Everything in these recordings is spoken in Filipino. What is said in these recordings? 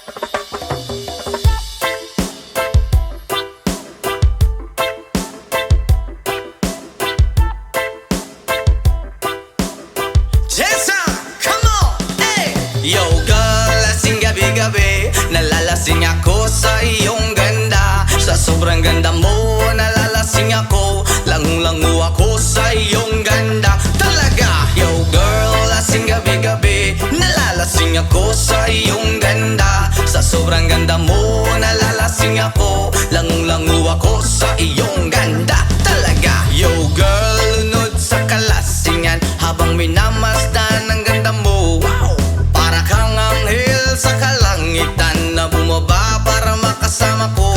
Yo girl, lasing gabi-gabi, nalalasing ako sa iyong ganda. Sa sobrang ganda mo, nalalasing ako, langung-langu ako sa iyong ganda. Talaga, yo girl, lasing gabi-gabi, nalalasing ako sa iyong ganda. Sa sobrang ganda mo, nalalasing ako, langung-langu ako sa iyong ganda. Talaga, yo girl, lunod sa kalasingan habang minamasdan ang ganda mo. Wow! Para kang anghel sa kalangitan na bumaba para makasama ko.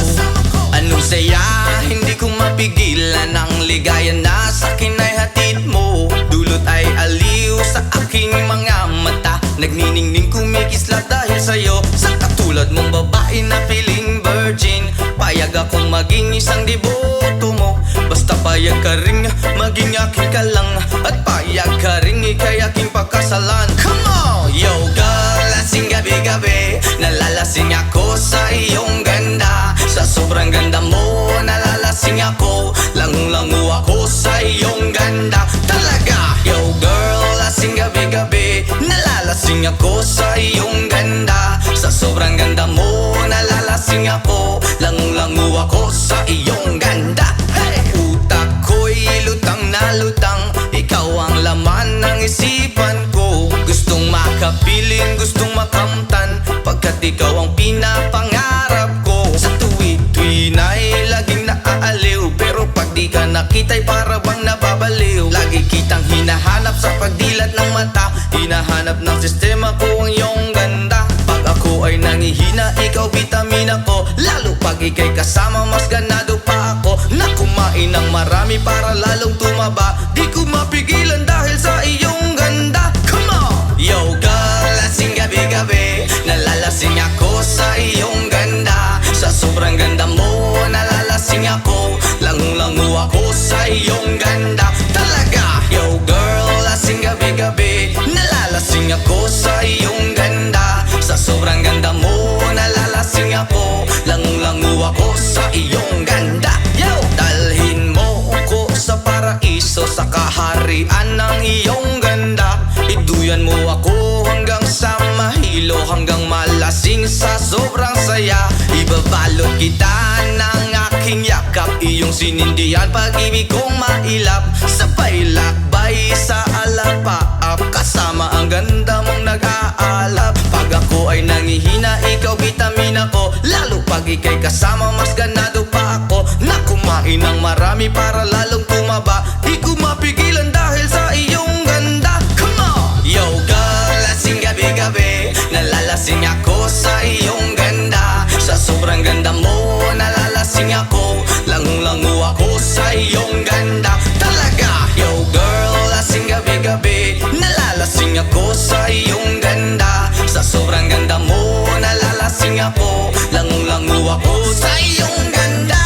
Anong saya, hindi ko mapigilan ang ligaya na sa akin ay hatid mo. Dulot ay aliw sa aking mga mata, nagniningning kumikislat dahil sa'yo. Sa katulad mong babae na feeling virgin, payag akong maging isang deboto mo. Basta payag ka ring maging aking ka lang, at payag ka ring ikay aking pagkasalan. Come on! Yo girl, lasing gabi-gabi, nalalasing ako sa iyong ganda. Sa sobrang ganda mo, nalalasing ako, langung-langu ako sa iyong ganda. Talaga, yo girl, lasing gabi-gabi, nalalasing ako sa iyong ganda. Sa sobrang ganda mo, nalalasing ako, langung-langu ako sa iyong ganda. Hey! Utak ko'y lutang na lutang, ikaw ang laman ng isipan ko. Gustong makapiling, gustong makamtan, pagkat ikaw ang pinapangarap ko. Sa tuwi-tuwi na'y laging naaaliw, pero pag di ka nakita'y para bang nababaliw. Lagi kitang hinahanap sa pagdilat ng mata, hinahanap ng sistema ko ang iyong ganda. Pag ako ay nangihina, ikaw vitamina ko, lalo pag ika'y kasama mas ganado pa ako. Na kumain ng marami para lalong tumaba, di ko mapigilan dahil sa iyong ganda. Come on! Yo girl, lasing gabi-gabi, nalalasing ako sa iyong ganda. Sa sobrang ganda mo, nalalasing ako, langung-langu ako sa iyong ganda. Talaga, yo girl, lasing gabi-gabi, nalalasing ako sa iyong ganda. Sa sobrang ganda mo, nalalasing ako, langung-langu ako sa iyong ganda. Yo! Dalhin mo ko sa paraiso, sa kaharian ng iyong ganda. Iduyan mo ako hanggang sa mahilo, hanggang malasing sa sobrang saya. Ibabalot kita ng aking yakap, iyong sinindihan pag-ibig kong mailap. Sabay lakbay sa alapaap, kasama ang ganda mong nag-aalap. Pag ako ay nangihina, ikaw vitamina ko, lalo pag ika'y kasama mas ganado pa ako. Na kumain ng marami para lalong tumaba, di ko mapigilan dahil sa iyong ganda. Come on! Yo girl, lasing gabi-gabi, nalalasing ako sa iyong ganda. Sa sobrang ganda mo, nalalasing ako, langung-langu ako sa iyong ganda. Talaga, yo girl, lasing gabi-gabi, nalalasing ako sa iyong ganda. Sa sobrang ganda mo, nalalasing ako, langung-langu ako sa iyong ganda.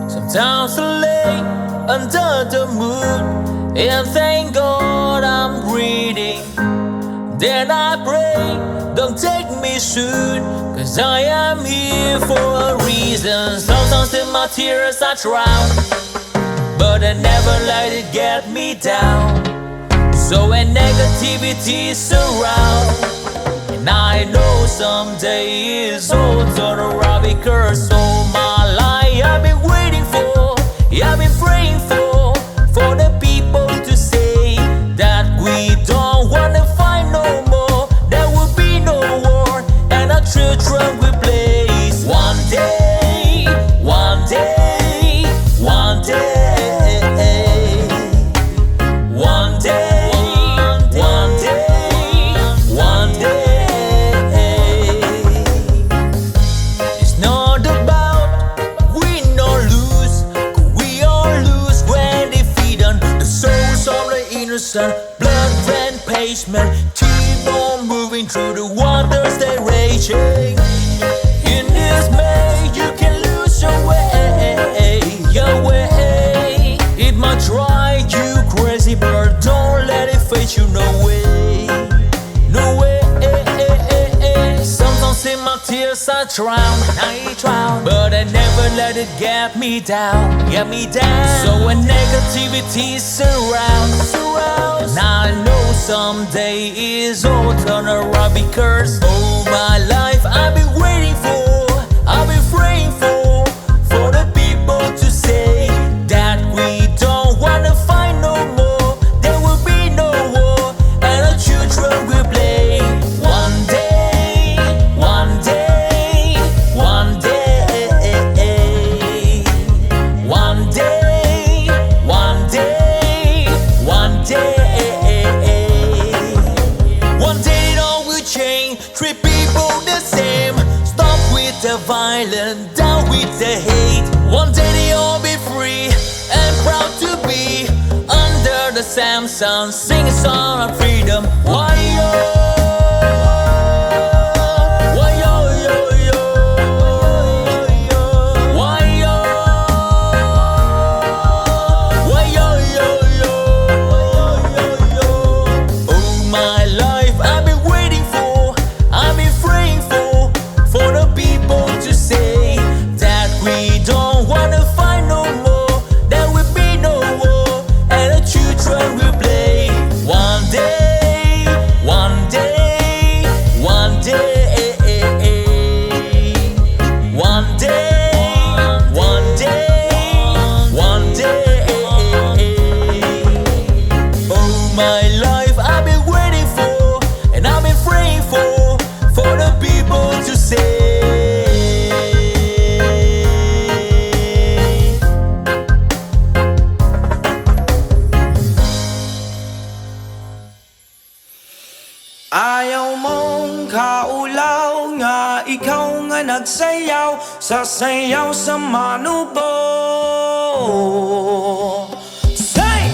Sometimes I lay under the moon and thank God I'm breathing. Then I pray, don't take me soon, cause I am here for a reason. Sometimes in my tears I drown, but I never let it get me down. So when negativity surround, and I know someday it's all turn around, because all my life I've been waiting for, I've been praying for the people to say that we don't wanna fight no more. There will be no war, and our children will blaze. One day, one day, one day, one day, one day, one day. It's not about win or lose, 'cause we all lose when defeat on the souls of the innocent. Blood ran pavement, keep on moving through the waters they raging. In this May, you can lose your way, your way. It might drive you crazy, but don't let without you, no way, no way. Sometimes in my tears I drown, but I never let it get me down, So when negativity surrounds, and I know someday it's all turn around, because all my life I've been waiting for, I've been praying for the people to say that we don't wanna fight no more. There will be no war, and our children will play. One day, one day, one day, one day, one day, one day. One day it all will change. Treat people the same. Stop with the violence, down with the hate. One day they all be free and proud to be under the same sun, sing a song of freedom. Why yo? Why yo yo yo? Why yo? Why yo yo yo? All my life I've been waiting for, I've been praying for the people to say that we don't wanna fight no more. There will be no war, and the children will play. One day, one day, one day, one day, one day, one day. All my life I've been waiting for, and I've been praying for the people to say. Ayaw mong kaulaw nga ikaw nga nagsayaw sa sayaw sa manubo. Say!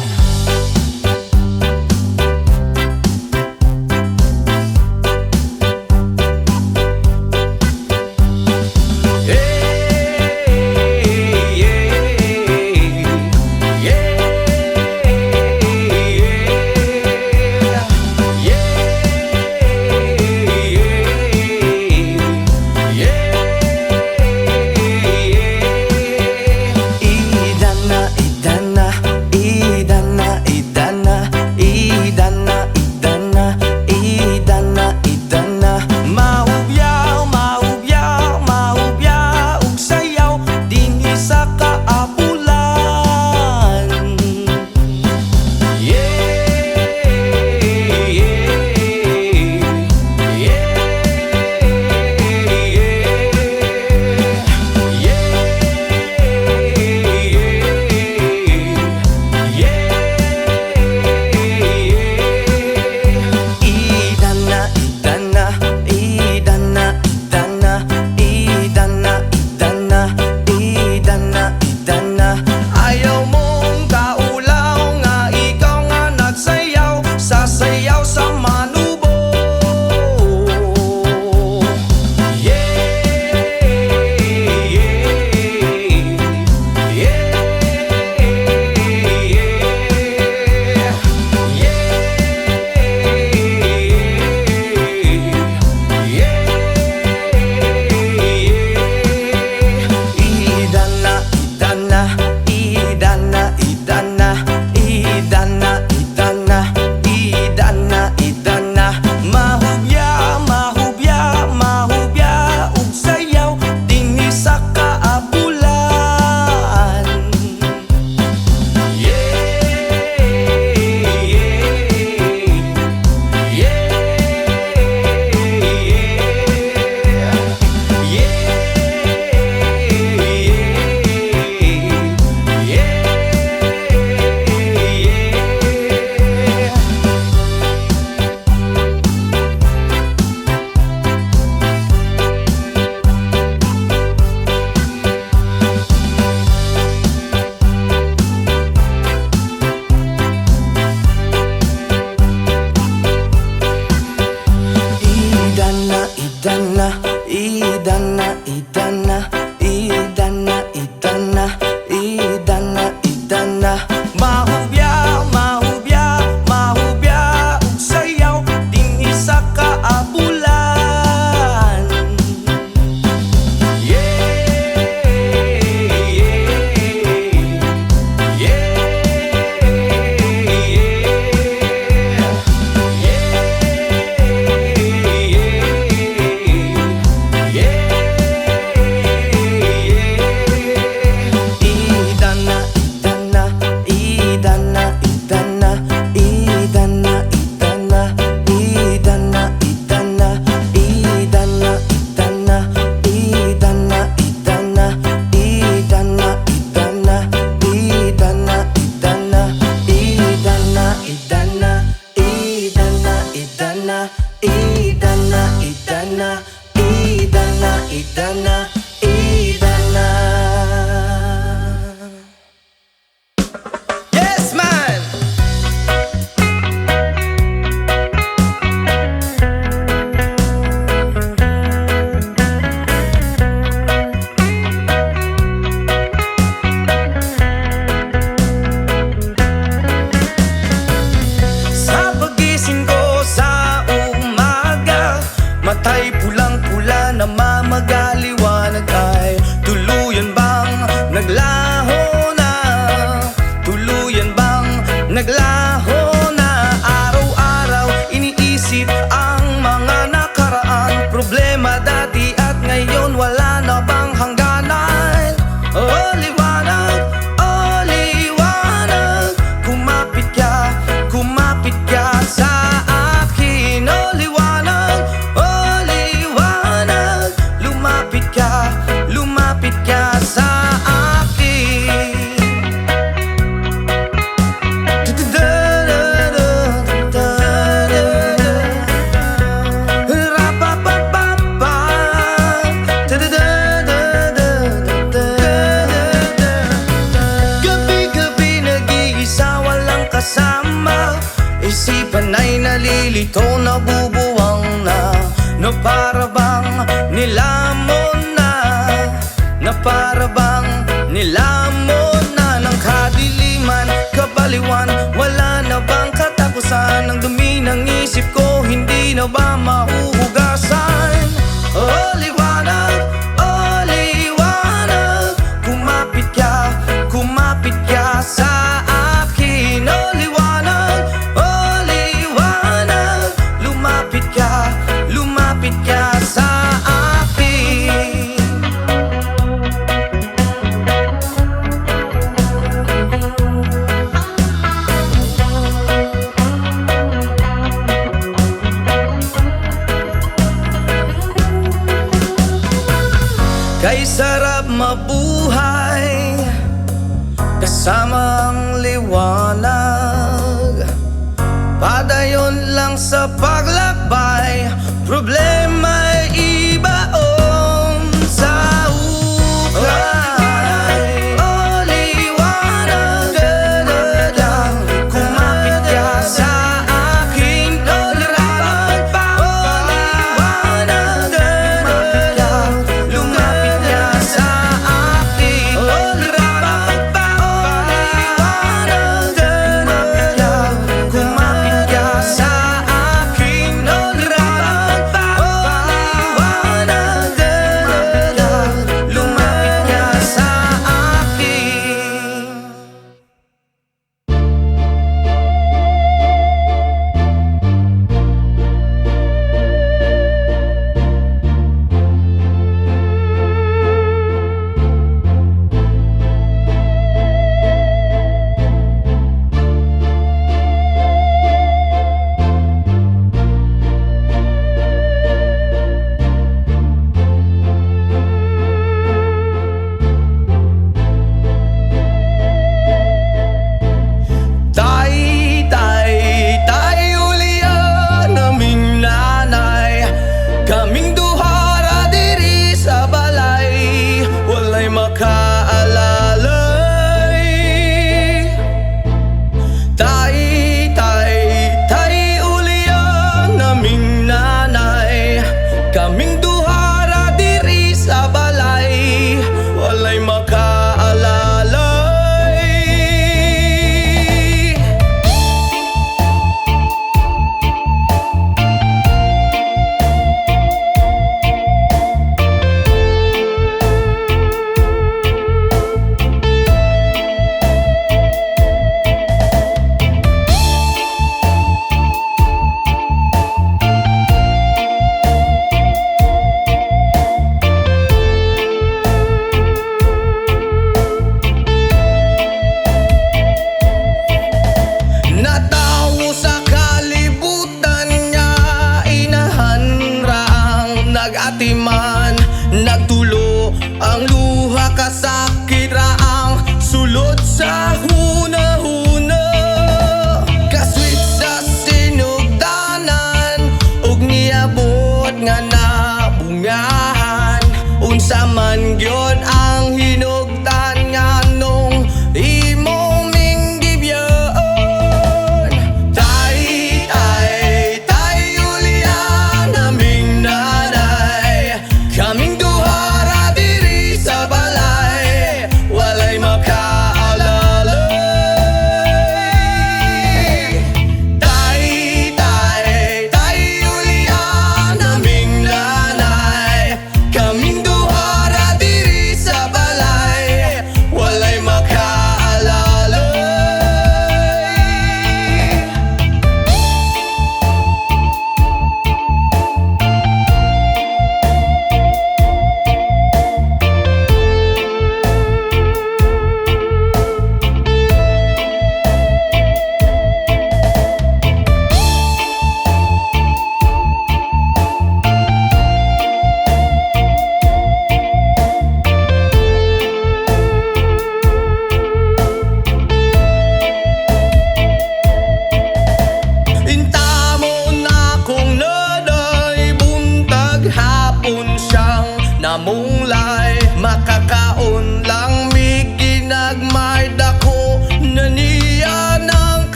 Naglaho na araw-araw, iniisip ang mga nakaraan. Problema dati at ngayon, wala na bang hangganan? Oh liwanag, kumapit ka sa akin. Oh liwanag, lumapit ka sa akin. Gabi-gabi nag-iisa, walang kasama. Isipan ay nalilito, nabubuwang na para bang nilamon na, para bang nilamon na ng kadiliman, kabaliwan. Wala na bang katapusan? Ang dumi ng isip ko, hindi na ba mahuhugasan? Oh liwanag, kumapit ka sa akin. Oh liwanag, lumapit ka sa akin. Kay sarap mabuhay kasama ang liwanag. Padayon lang sa paglakbay, problema'y ibaon sa ukay. Oh liwanag, kumapit ka sa akin. Oh liwanag, lumapit ka sa akin. Oh liwanag, kumapit ka sa akin. Oh liwanag,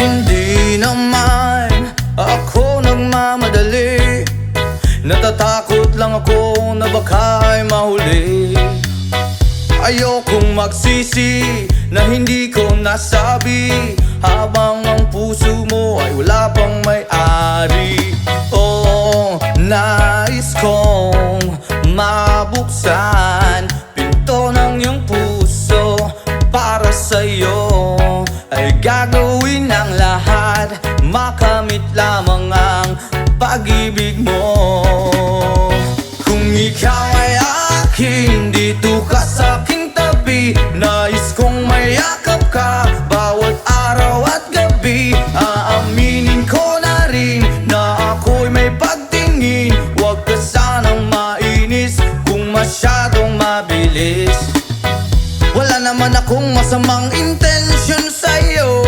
Hindi naman ako nagmamadali, natatakot lang ako na baka'y mahuli. Ayokong magsisi na hindi ko nasabi, habang ang puso mo ay wala pang may-ari. Oh, nais kong mabuksan pinto ng iyong puso para sa'yo. Ay gagawin ang lahat, makamit lamang ang pag-ibig mo. Kung ikaw ay akin, dito ka sa aking tabi, nais kong mayakap ka bawat araw at gabi. Aaminin ko na rin na ako'y may pagtingin, huwag ka sanang mainis kung masyadong mabilis. Wala naman akong masamang intensyon sa'yo,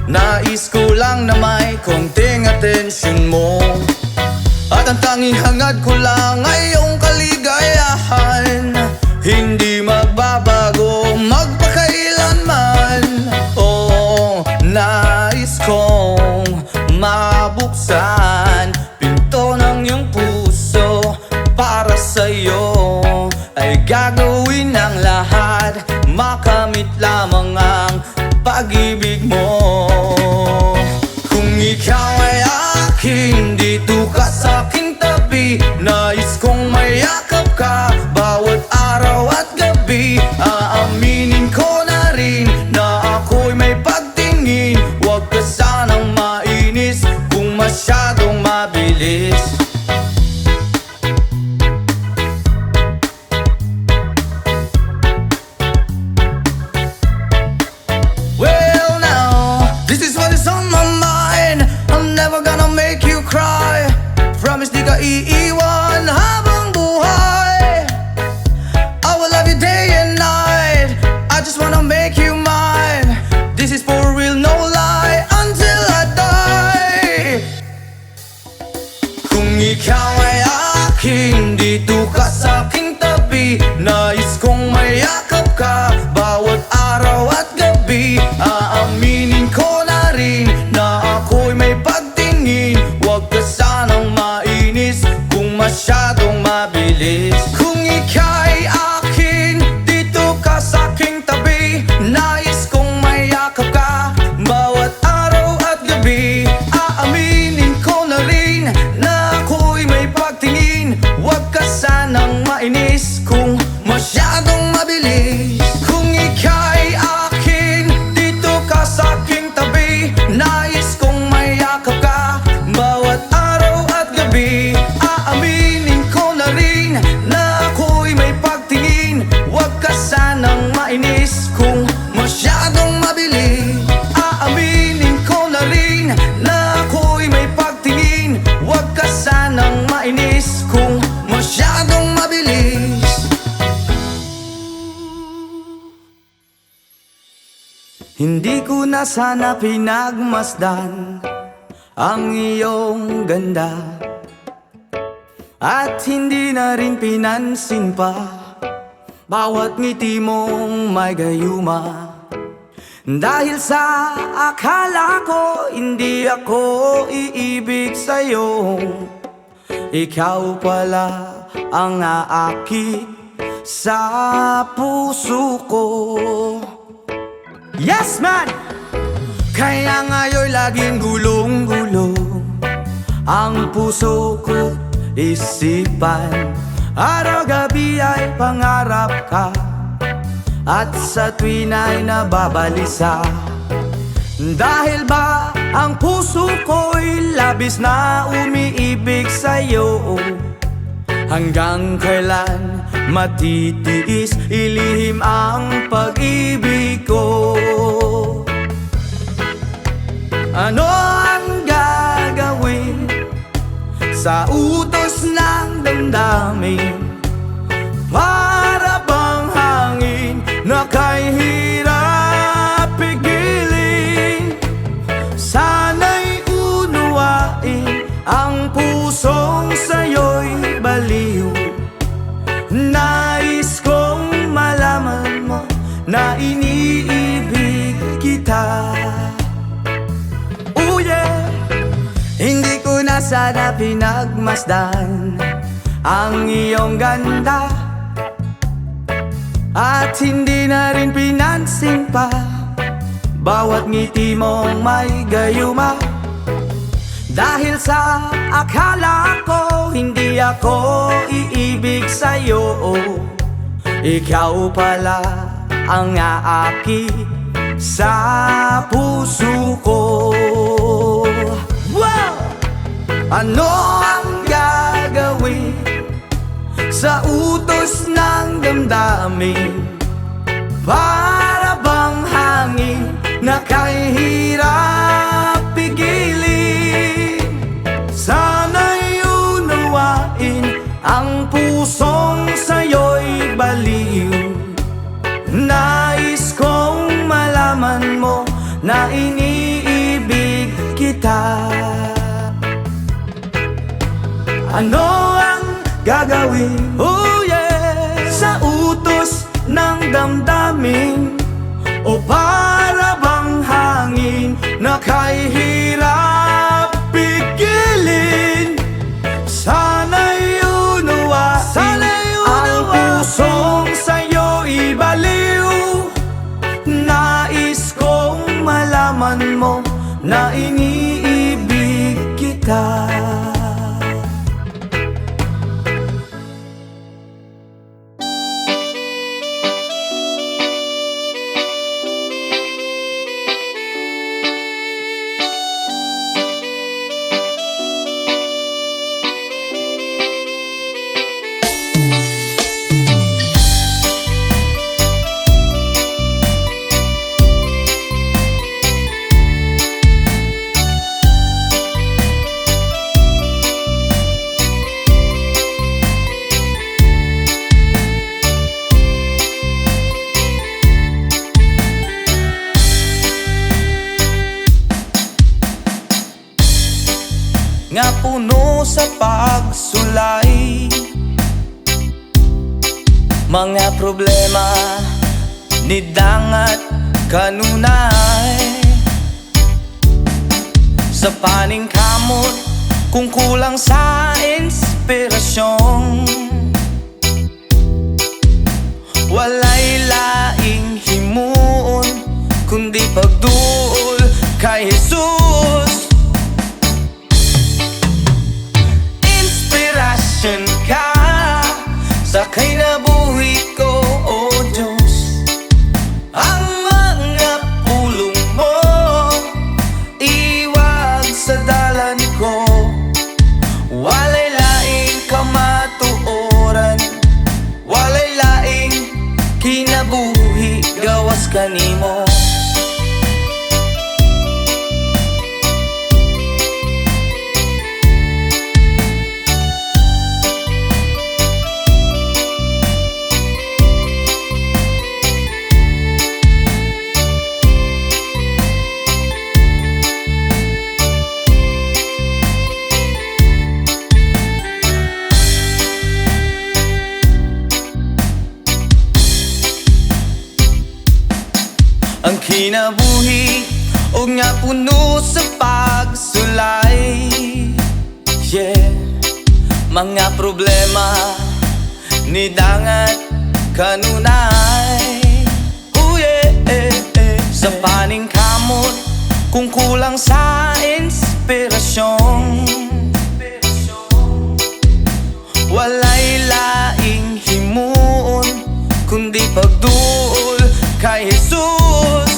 nais ko lang na may konting atensyon mo. At ang tanging hangad ko lang ay iyong kaligayahan, hindi magbabago magpakailanman. Oh, nais kong mabuksan pinto ng iyong puso para sa'yo. Ay gagawin ang lahat, makamit lamang ang pag-ibig mo. Kung ikaw ay akin, dito ka sa aking tabi, nais kong mayakap ka bawat araw at gabi. Aaminin ko na rin na ako'y may pagtingin, huwag ka sanang mainis kung masyadong mabilis. Well now, this is what is on my mind, I'm never gonna make you cry. Promise di ka iiwan habang buhay. I will love you day and night, I just wanna make you mine. This is for real, no lie, until I die. Kung ikaw ay akin, dito ka sa aking tabi, nais kong mayakap ka bawat araw at gabi. Aaminin ko na rin na ako'y may pagtingin, huwag ka sanang mainis kung masyadong mabilis. Kung ika'y akin, dito ka sa aking tabi, nais kong mayakap ka bawat araw at gabi. Aaminin ko na rin na ako'y may pagtingin, huwag ka sanang mainis kung masyadong mabilis. Kung ika'y akin, dito ka sa aking tabi, nais kong mayakap ka bawat araw at gabi. Aaminin ko na rin na ako'y may pagtingin, huwag ka sanang mainis kung masyadong mabilis. Aaminin ko na rin na ako'y may pagtingin, huwag ka sanang mainis kung masyadong mabilis. Hindi ko na sana pinagmasdan ang iyong ganda, at hindi na rin pinansin pa bawat ngiti mong may gayuma. Dahil sa akala ko hindi ako iibig sa'yo, ikaw pala ang aakit sa puso ko. Yes man! Kaya ngayon'y laging gulong-gulong ang puso ko, isipan. Araw-gabi ay pangarap ka, at sa tuwin ay nababalisa. Dahil ba ang puso ko'y labis na umiibig sa'yo, hanggang kailan matitiis ilihim ang pag-ibig ko? Ano ang gagawin sa utos ng damdamin? Para bang hangin na kay hirap pigilin? Sana'y unuwain ang pusong sa'yo'y baliw. Nais kong malaman mo na iniibig kita. nga sana pinagmasdan ang iyong ganda, at hindi na rin pinansin pa bawat ngiti mong may gayuma. Dahil sa akala ko hindi ako iibig sa'yo, ikaw pala ang aaki sa puso ko. Wow! Ano ang gagawin sa utos ng damdamin? Para bang hangin na kahirap pigilin? Sana'y unawain ang pusong sa'yo'y baliw. Nais kong malaman mo na iniibig kita. Ano ang gagawin, oh yeah, sa utos ng damdamin? O para bang hangin na kahirap pigilin? Sana'y unawain ang pusong sa'yo ibaliw. Nais kong malaman mo na iniibig kita. Nga puno sa pagsulay, mga problema ni dangat kanunay. Sa paningkamot kung kulang sa inspirasyon, walay laing himuon kundi pagduol kay Jesus. Ka sa kinabuhi ko, O Diyos. Ang mga pulong mo iwag sa dalan ko. Walay laing kamatuoran, walay laing kinabuhi gawas kanimo. Ang kinabuhi o nga puno sa pagsulay, yeah. Mga problema ni dangat kanunay, oh yeah, sa paningkamot kung kulang sa inspirasyon, walay laing himuon kundi pagduol kay Jesus.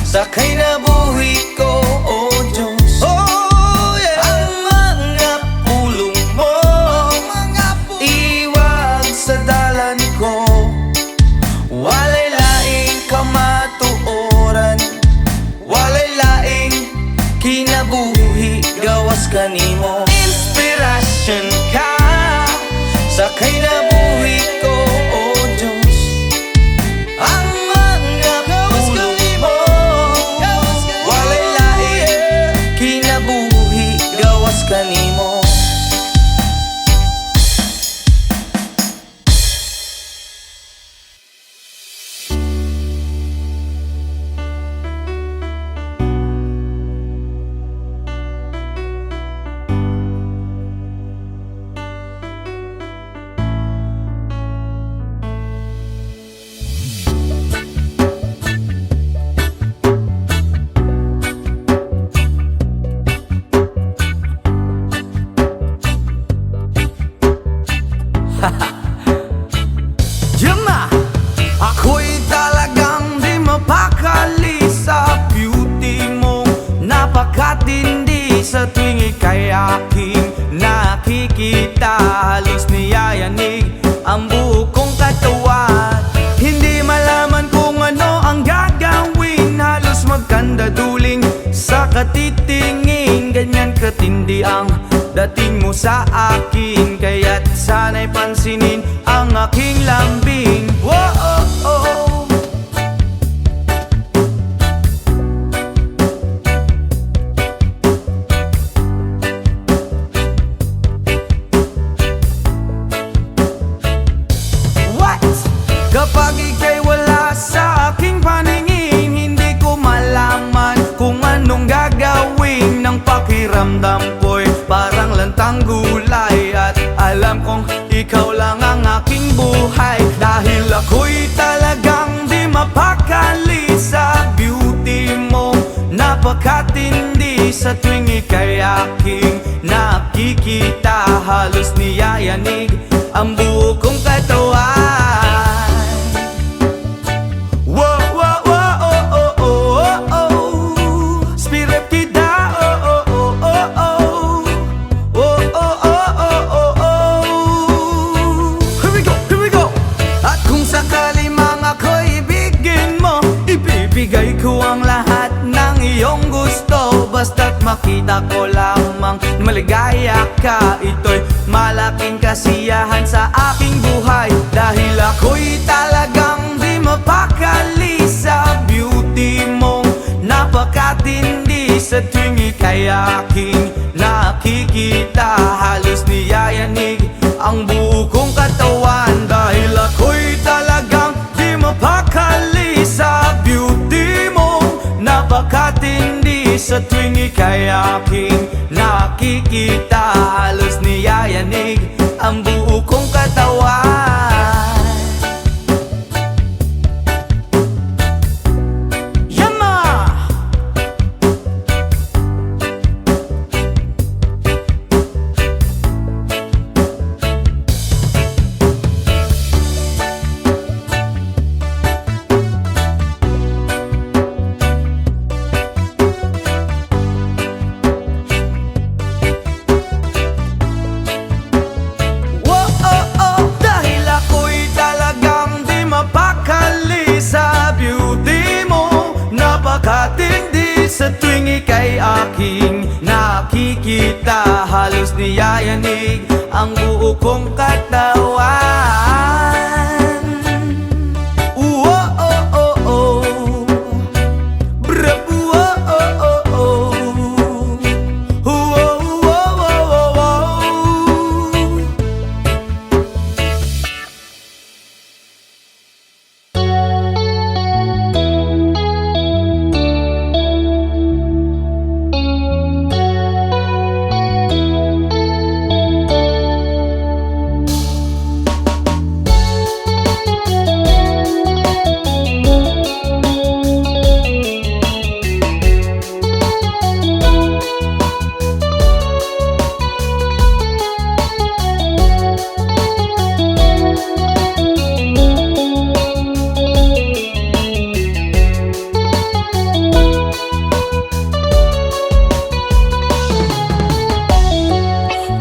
Sa kinabuhi ko, O Diyos. Oh, yeah. Ang mga pulong mo iwag sa dalan ko. Walay laing kamatuoran, walay laing kinabuhi gawas kanimo. Inspirasyon ka sa kinabuhi ko, O Diyos. Ang mga pulong kanimo. katitingin, ganyan katindi ang dating mo sa akin. Kaya't sana'y pansinin ang aking lambing. Whoa, what? Kapag ika'y wala sa aking paningin, hindi ko malaman kung anong gagawin. Ng pakiramdam ko'y parang lantang gulay, at alam kong ikaw lang ang aking buhay. Dahil ako'y talagang di mapakali sa beauty mo. Napakatindi sa tuwing ika'y aking nakikita. Halos niyayanig ang buo kong katawan. Ibibigay ko ang lahat ng iyong gusto, basta't makita ko lamang maligaya ka. Ito'y malaking kasiyahan sa aking buhay. Dahil ako'y talagang di mapakali sa beauty mong napakatindi. Sa tuwing ika'y aking nakikita, halos niyayanig ang buo kong katawan. Dahil ako'y talagang di mapakali sa beauty mo, napakatindi. Sa tuwing ika'y aking nakikita, halos niyayanig ang buo kong katawan. Yama! Napakatindi sa tuwing ika'y aking nakikita, halos niyayanig ang buo kong katawan.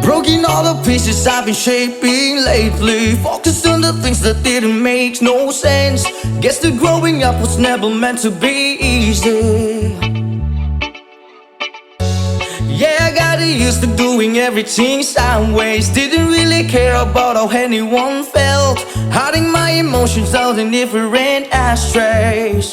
Broken all the pieces I've been shaping lately, focused on the things that didn't make no sense. Guess that growing up was never meant to be easy. Yeah, I got used to doing everything sideways. Didn't really care about how anyone felt, hiding my emotions out in different ashtrays.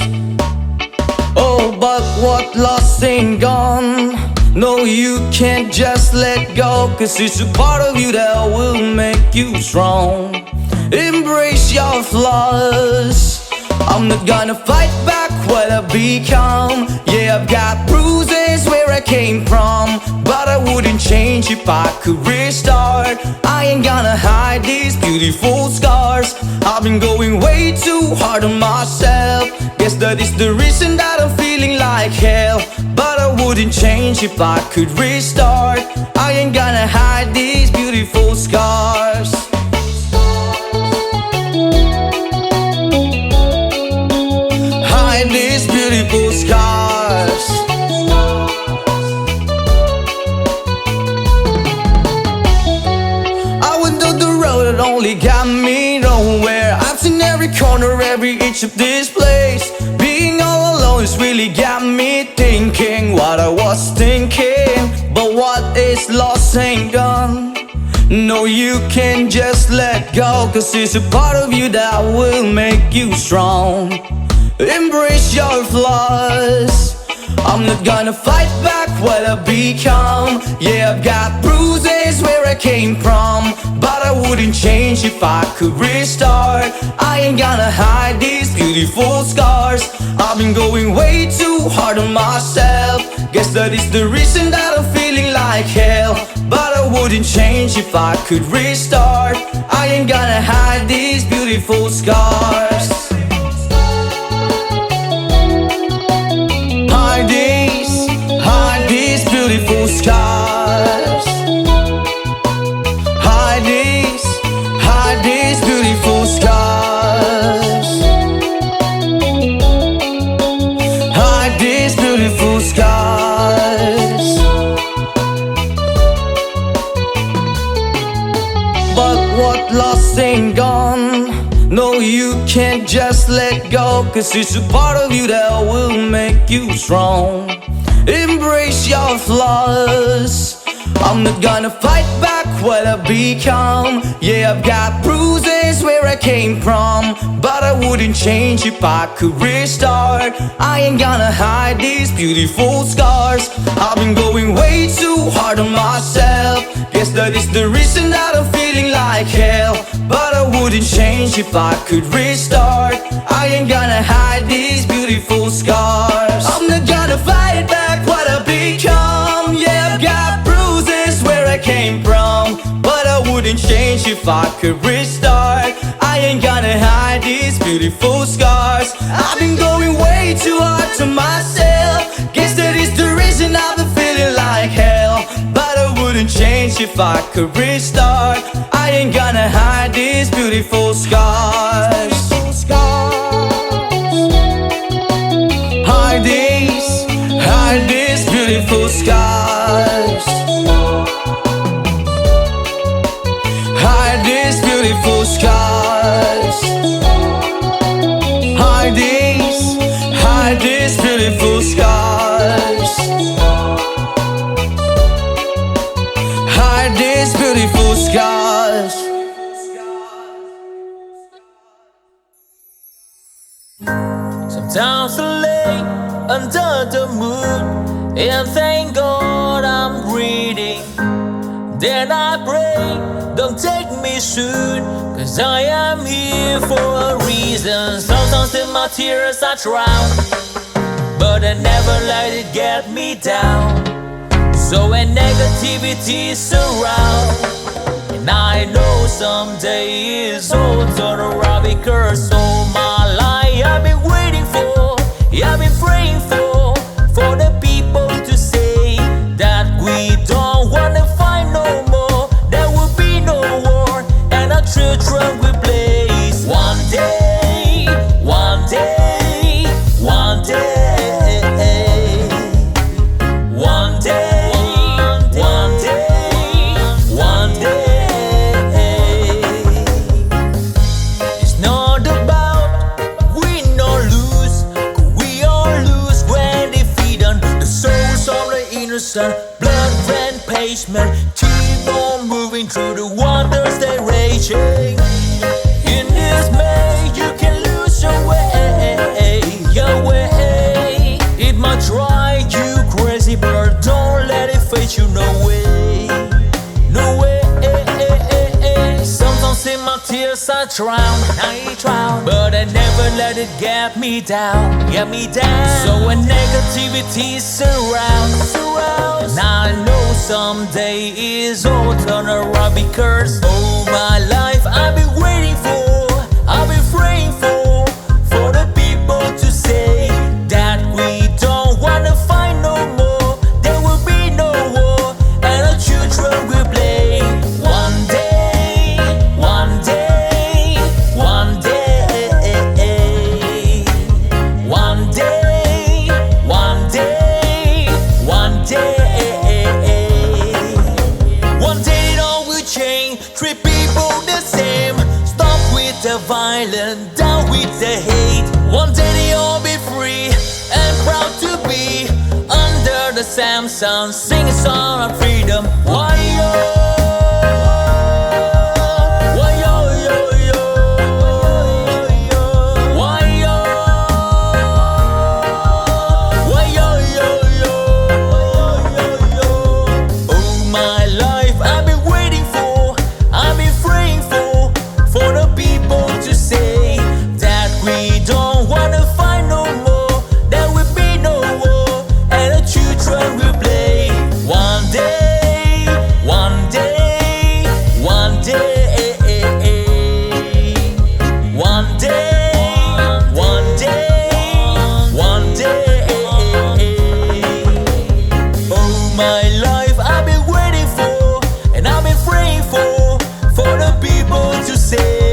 Oh, but what lost ain't gone. No, you can't just let go, 'cause it's a part of you that will make you strong. Embrace your flaws. I'm not gonna fight back what I've become. Yeah, I've got bruises where I came from, but I wouldn't change if I could restart. I ain't gonna hide these beautiful scars. I've been going way too hard on myself. Guess that is the reason that I'm feeling like hell, but I wouldn't change if I could restart. I ain't gonna hide these beautiful scars. Hide these beautiful scars. I went down the road that only got me nowhere. I've seen every corner, every inch of this place. Being all alone it's really got me thinking what I was thinking. But what is lost ain't done. No, you can't just let go, 'cause it's a part of you that will make you strong. Embrace your flaws. I'm not gonna fight back what I become. Yeah, I've got bruises where I came from, but I wouldn't change if I could restart. I ain't gonna hide these beautiful scars. I've been going way too hard on myself. Guess that is the reason that I'm feeling like hell. But I wouldn't change if I could restart. I ain't gonna hide these beautiful scars. Hide these beautiful scars. Hide these beautiful scars. Hide these beautiful scars. But what lost ain't gone. No, you can't just let go, 'cause it's a part of you that will make you strong. Embrace your flaws. I'm not gonna fight back what I become. Yeah, I've got bruises where I came from, but I wouldn't change if I could restart. I ain't gonna hide these beautiful scars. I've been going way too hard on myself. Guess that is the reason that I'm feeling like hell. But I wouldn't change if I could restart. I ain't gonna hide these beautiful scars. I'm not gonna fight back what I become. Yeah, I've got bruises where I came from, but I wouldn't change if I could restart. I ain't gonna hide these beautiful scars. I've been going way too hard to myself. Guess that is the reason I've been feeling like hell. But I wouldn't change if I could restart. I ain't gonna hide these beautiful scars. Hide these beautiful scars. Hide these beautiful scars. Hide these beautiful scars. Hide these beautiful scars. Sometimes I lay under the moon and thank God I'm breathing. Then I pray, don't take me soon, 'cause I am here for a reason. Sometimes in my tears I drown, but I never let it get me down. So when negativity surround, and I know someday it's all turn around, because all my life I've been waiting for, I've been praying for the people to say that we don't wanna fight no more. There will be no war, and our children will blaze. One day, one day, one day, one day, one day, one day. It's not about win or lose, 'cause we all lose when defeat on the souls of the innocent. Blood ran pavement, keep on moving through the waters they raging. In this May, you can lose your way, your way. It might drive you crazy, but don't let it face you. No way, no way. Sometimes in my tears I drown, but I never let it get me down, So when negativity surrounds, and I know someday it's all turn around, because all my life I've been waiting for, I've been praying for the people to say that we don't wanna fight no more. There will be no war, and our children will play. One day, one day, one day, one day, one day, one day. One day it all will change. Treat people the same. Stop with sound, sing a song of freedom. Why yo? Why yo yo yo? Why yo? Why yo yo yo? Oh my life, I've been waiting for, I've been praying for the people to say that we don't wanna fight no more, there will be no war, and the children will play. One day, one day, one day, one day, one day, one day. Oh my life, I've been waiting for, and I've been praying for the people to say.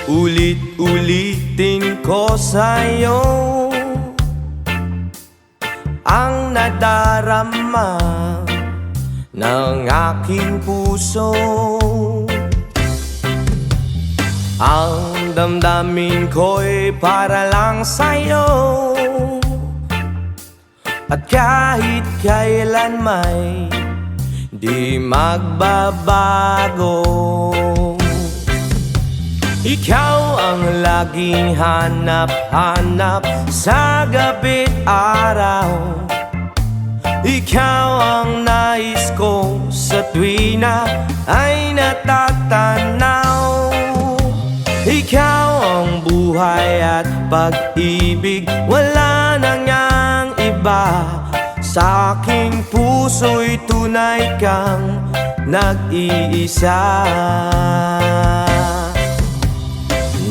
Ulit-ulitin ko sa'yo ang nadarama ng aking puso. Ang damdamin ko'y para lang sa'yo, at kahit kailan may di magbabago. Ikaw ang laging hanap-hanap sa gabi't araw. Ikaw ang nais ko sa tuwi na ay natatanaw. Ikaw ang buhay at pag-ibig, wala nang ngang iba. Sa aking puso'y tunay kang nag-iisa.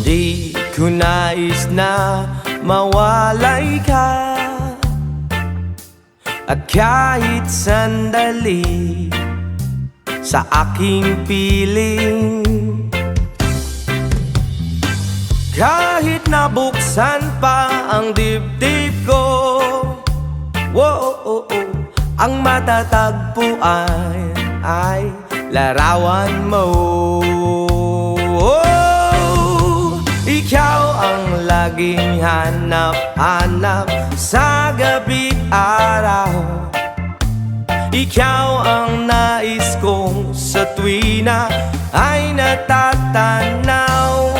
Di ko nais na mawalay ka, at kahit sandali sa aking piling. Kahit nabuksan pa ang dibdib ko, ang matatagpuan ay larawan mo. Ikaw ang laging hanap-hanap sa gabi't araw. Ikaw ang nais kong sa tuwi na ay natatanaw.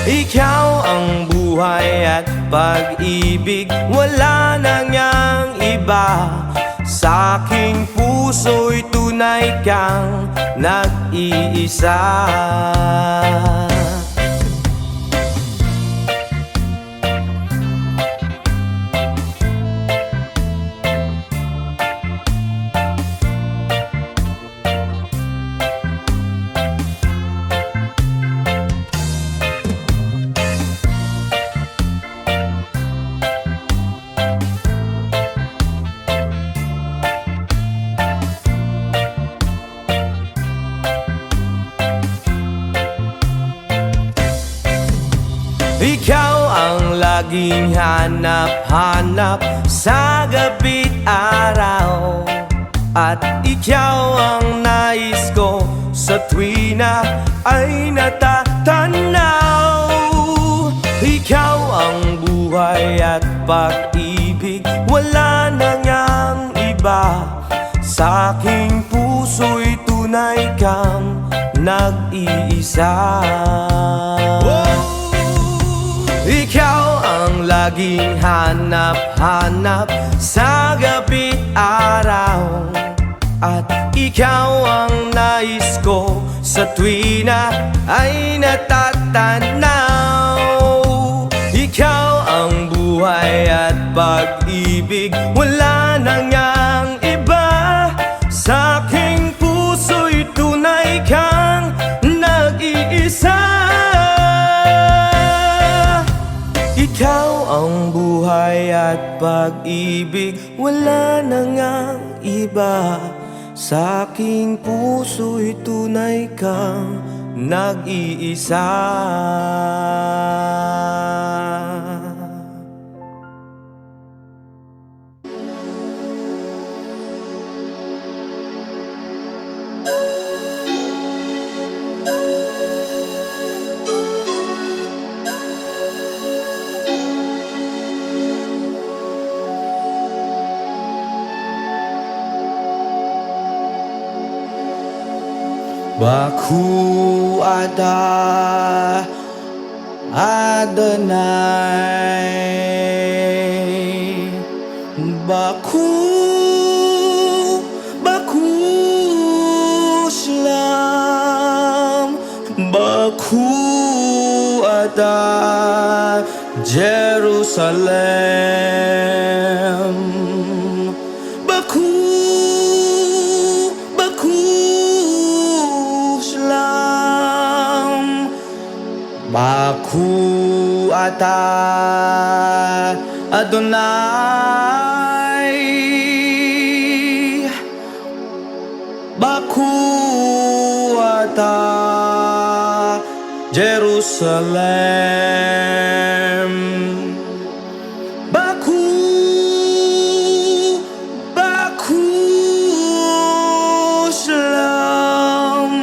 Ikaw ang buhay at pag-ibig, wala nang ngang iba. Sa aking puso'y tunay kang nag-iisa. Ikaw ang laging hanap-hanap sa gabi't araw, at ikaw ang nais ko sa tuwi na ay natatanaw. Ikaw ang buhay at pag-ibig, wala nang ngang iba. Sa aking puso'y tunay kang nag-iisa. Ikaw ang laging hanap-hanap sa gabi't araw, at ikaw ang nais ko sa tuwi na ay natatanaw. Ikaw ang buhay at pag-ibig, wala nang ngang iba. Sa aking puso'y tunay kang nag-iisa. Ikaw ang buhay at pag-ibig, wala na ngang iba. Sa aking puso'y tunay kang nag-iisa. Baku ada Adonai. Baku Shalom. Baku ada Jerusalem. Baku Shalom. Baku ata Adonai. Baku ata Jerusalem. Baku Shalom.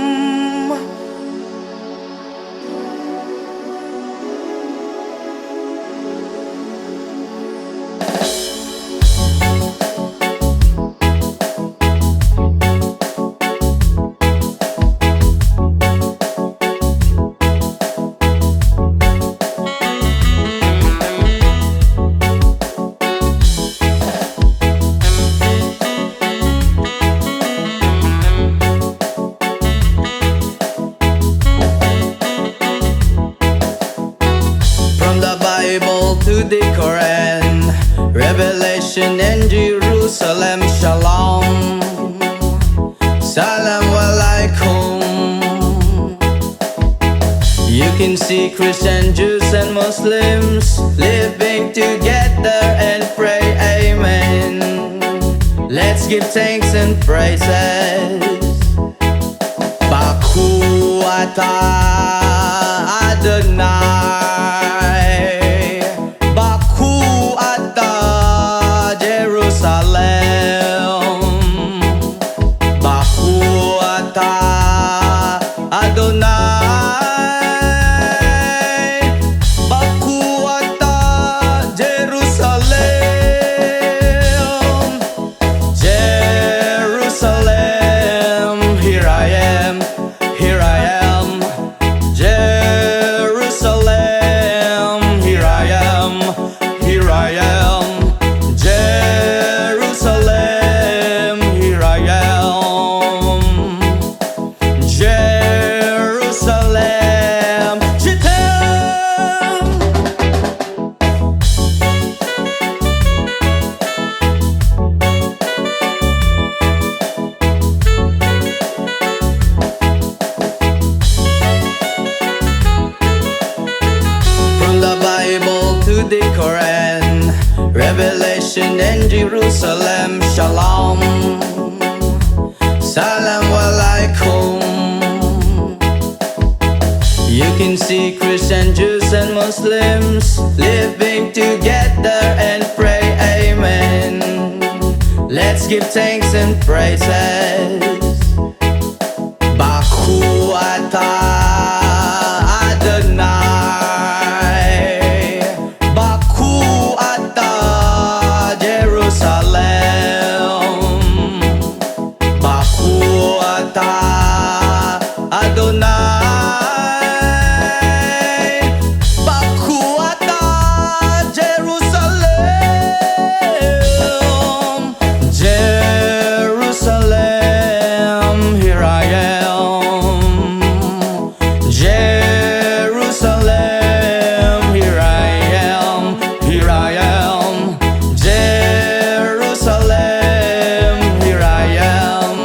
From the Bible to the Quran, Revelation and Jerusalem, Shalom, Salam Alaikum. You can see Christian, Jews and Muslims living together and pray Amen. Let's give thanks and praises. Baku ata Adonai. Baku ata Jerusalem. Baku ata Adonai. Baku ata Jerusalem. Jerusalem, here I am, here I am. Jerusalem, here I am, here I am. Jerusalem, here I am. Jerusalem, Shitem. From the Bible to the Quran, Revelation and Jerusalem, Shalom, Salam Alaikum. You can see Christian, Jews and Muslims living together and pray Amen. Let's give thanks and praises. Baku ata Adonai. Baku ata Jerusalem. Baku ata Adonai. Baku ata Jerusalem. Jerusalem, here I am. Jerusalem, here I am, here I am. Jerusalem, here I am.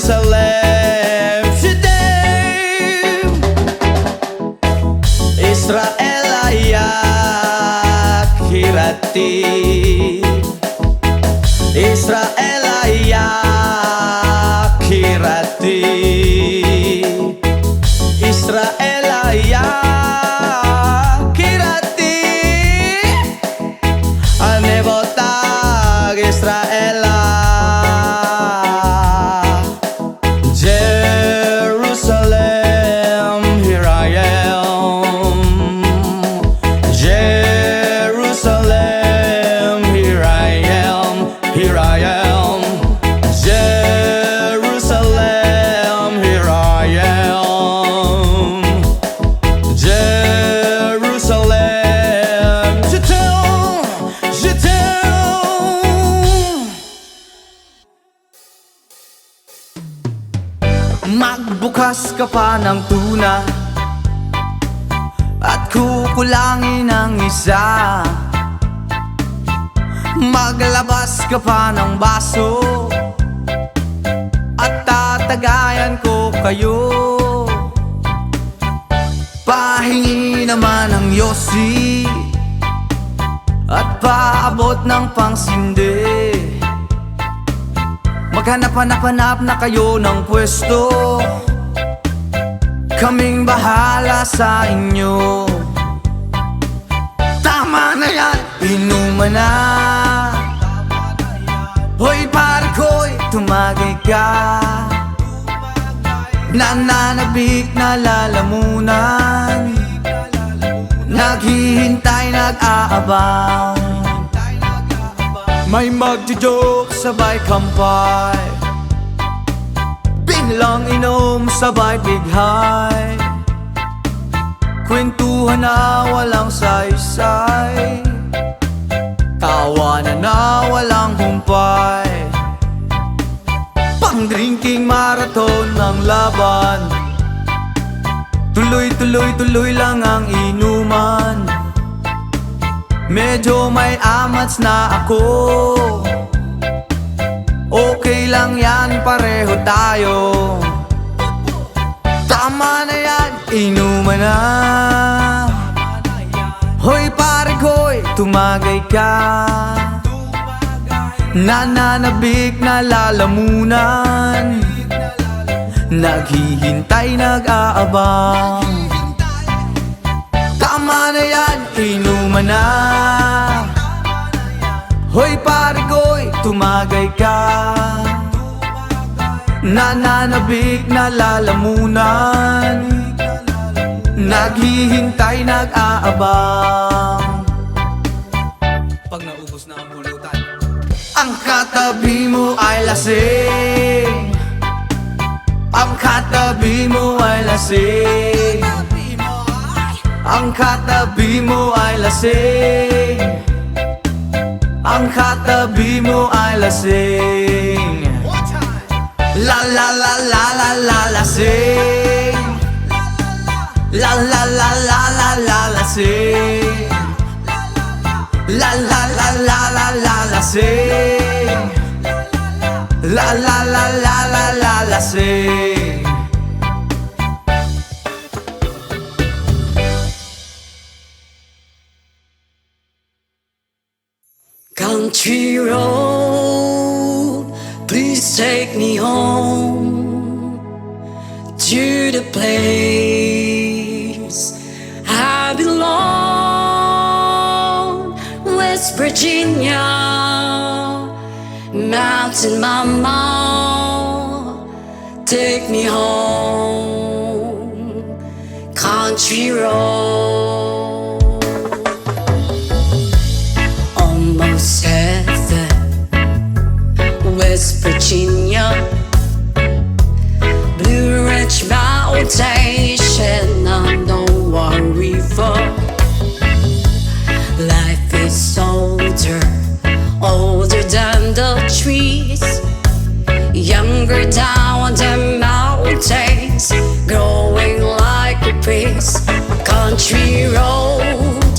Jerusalem, Shitem. Israel ayak hirati. Bukas ka pa ng tuna at kukulangin ang isa. Maglabas ka pa ng baso at tatagayan ko kayo. Pahingi naman ng yosi at paabot ng pangsindi. Maghanap-hanap na kayo ng pwesto, kaming bahala sa inyo. Tama na yan, inuman na. Hoy pare ko'y tumagay ka. Nananabik na lalamunan, naghihintay, nag-aabang. May magjo-joke, sabay kampay, biglang inom, sabay bighay. Kwentuhan na walang saysay, tawanan na walang humpay. Pang-drinking marathon ng laban, tuloy-tuloy-tuloy lang ang inuman. Medyo may amats na ako, okay lang yan, pareho tayo. Tama na yan, inuman na. Hoy pare ko'y tumagay ka. Nananabik na lalamunan, naghihintay, nag-aabang. Tama na yan, inuman na. Hoy pare ko'y tumagay ka. Nananabik na lalamunan, naghihintay, nag-aabang. Pag naubos na ang bulutan, ang katabi mo ay lasing. Ang katabi mo ay lasing. Ang katabi mo ay lasing. Ang katabi mo ay lasing. La la la la la la lasing. La la la la la la lasing. La la la la la la lasing. La la la la la la lasing. Country road, please take me home to the place I belong. West Virginia, Mountain Mama, take me home. Country road. Almost heaven, West Virginia, Blue Ridge Mountain, Shenandoah River. Life is older, older than the trees, younger down the mountains, growing like a breeze. Country road,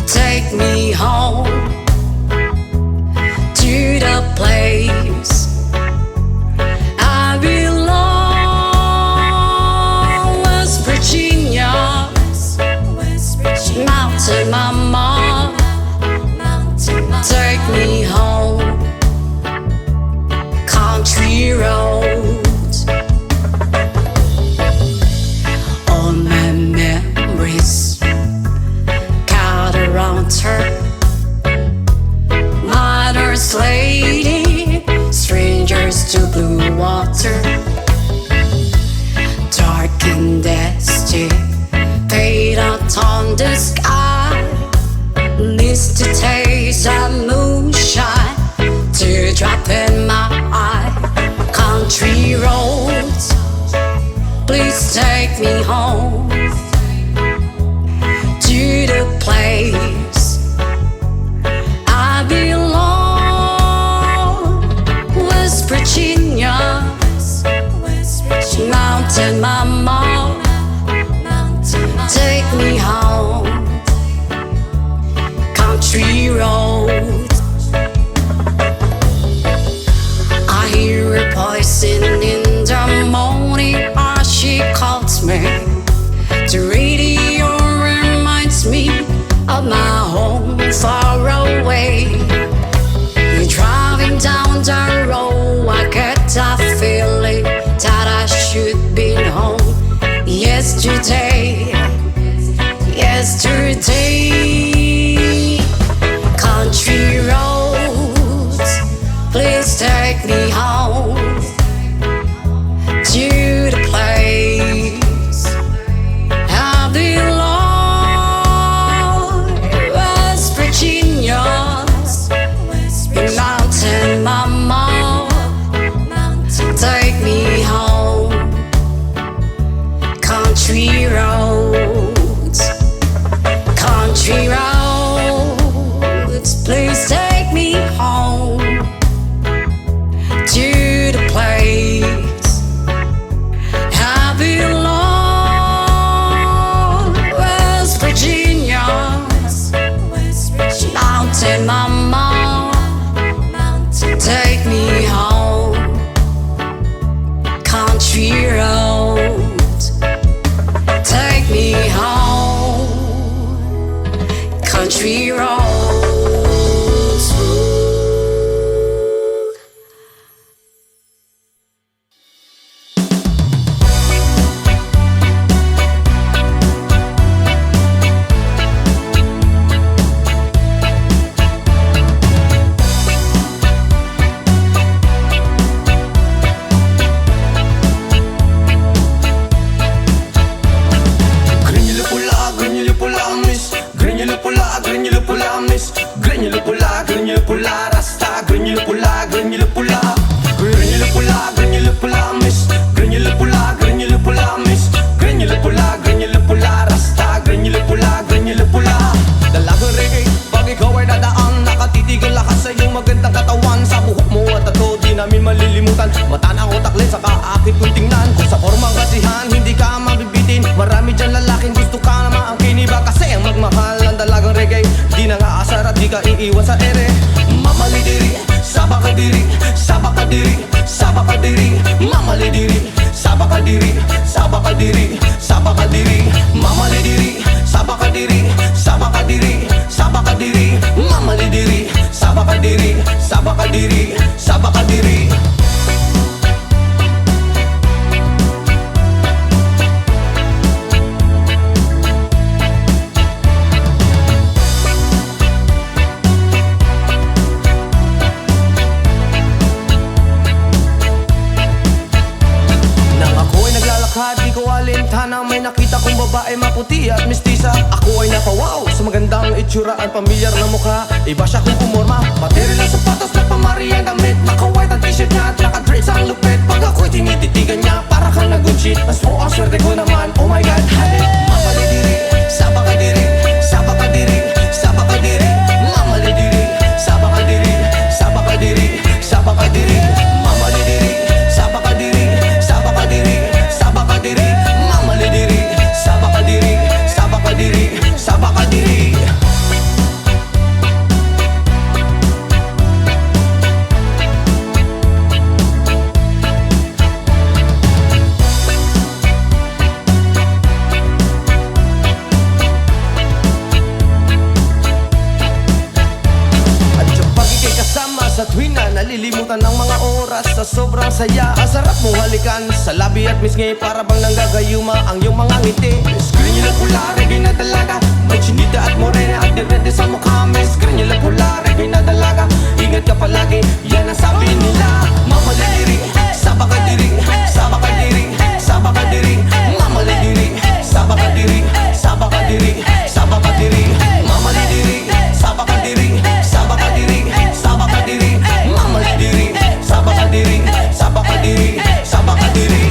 take me home to the place I belong. West Virginia, Mountain Mama, take me home. Country roads, all my memories around her. Mother's lady, strangers to blue water. Dark and dusty, fade out on the sky. Needs to taste of moonshine, teardrop in my eye. Country roads, please take me home to the place I belong. West Virginia, of my home far away. You're driving down the road, I get that feeling that I should be home. Yesterday, country roads, please take me home to the place I belong. West Virginia, mountain mama, take me home. Country roads, please take me home to the place I belong. West Virginia, mountain mama, take me home. Country roads, take me home. Country roads. Granule pula, rasta, granule pula, granule pula. Granule pula, granule pula, miss. Granule pula, miss. Granule pula, rasta, granule pula. Dalagang reggae, pag ikaw ay dadaan, nakatitig ang lakas sa iyong magandang katawan. Sa buhok mo at ato, di namin malilimutan. Mata ng utak len, saka akit kong tingnan. Kung sa formang kasihan, hindi ka mabibitin. Marami dyan lalaking gusto ka na maangkin. Iba kasi ang magmahal ng dalagang reggae. Di na nga asar at di ka iiwan sa ere. Mamalidiri, sabakadiri, sabakadiri, sabakadiri. Mamalidiri, sabakadiri, sabakadiri, sabakadiri. Mamalidiri, sabakadiri, sabakadiri, sabakadiri. Mamalidiri, sabakadiri, sabakadiri, sabakadiri. Di ko alintana, may nakita kong babae maputi at mestiza. Ako ay napawaw sa magandang itsura at pamilyar na mukha. Iba siya kung pumorma, material ng sapatos na pamari ang damit. Naka-white ang t-shirt niya at naka-dreads ang lupit. Pag ako'y tinititigan niya, para kang nag-good shit. Mas mo ang swerte ko naman, oh my god, habit. Mamalidiri, sabakadiri, sabakadiri, sabakadiri. Mamalidiri, sabakadiri, sabakadiri, sabakadiri. Mamalidiri, sabakadiri, sabakadiri, sabakadiri. Mamalidiri, sabakadiri, sabakadiri, sabakadiri. Sa tuwing na nalilimutan ng mga oras. Sa sobrang saya, ang sarap mong halikan. Sa labi at misngi, para bang nanggagayuma ang iyong mga ngiti. Granule pula, reggae na dalaga. May chinita at morena at direte sa mukha. Miss granule pula, reggae na dalaga. Ingat ka palagi, yan ang sabi nila. Mamalidiri, sabakadiri, sabakadiri, sabakadiri. Mamalidiri, sabakadiri, sabakadiri, sabakadiri. Mamalidiri, sabakadiri, sabakadiri, sabakadiri. Mamalidiri, sabakadiri, sabakadiri, sabakadiri.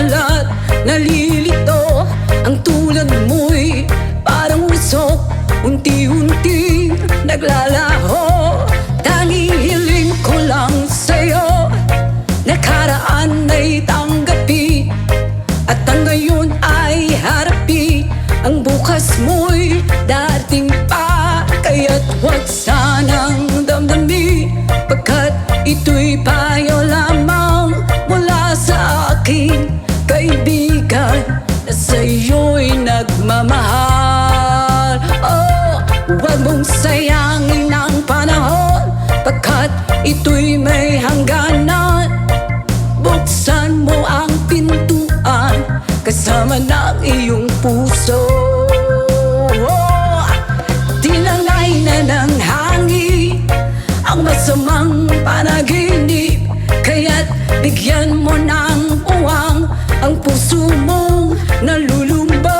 nawawala't nalilito. Ang tulad mo'y parang usok, unti-unti naglalaho. Tanging hiling ko lang sa'yo, nakaraan ay tanggapin, at ang ngayon ay harapin. Ang bukas mo'y dating pa, kaya't huwag sanang damdamin, pagkat ito'y payo lamang mula sa aking kaibigan na sa'yo'y nagmamahal. Oh, huwag mong sayangin ang panahon, pagkat ito'y may hangganan. Buksan mo ang pintuan kasama ng iyong puso. Tinangay na ng hangin ang masamang panaginip, kaya't bigyan mo ng uwang ang puso mong nalulumbay.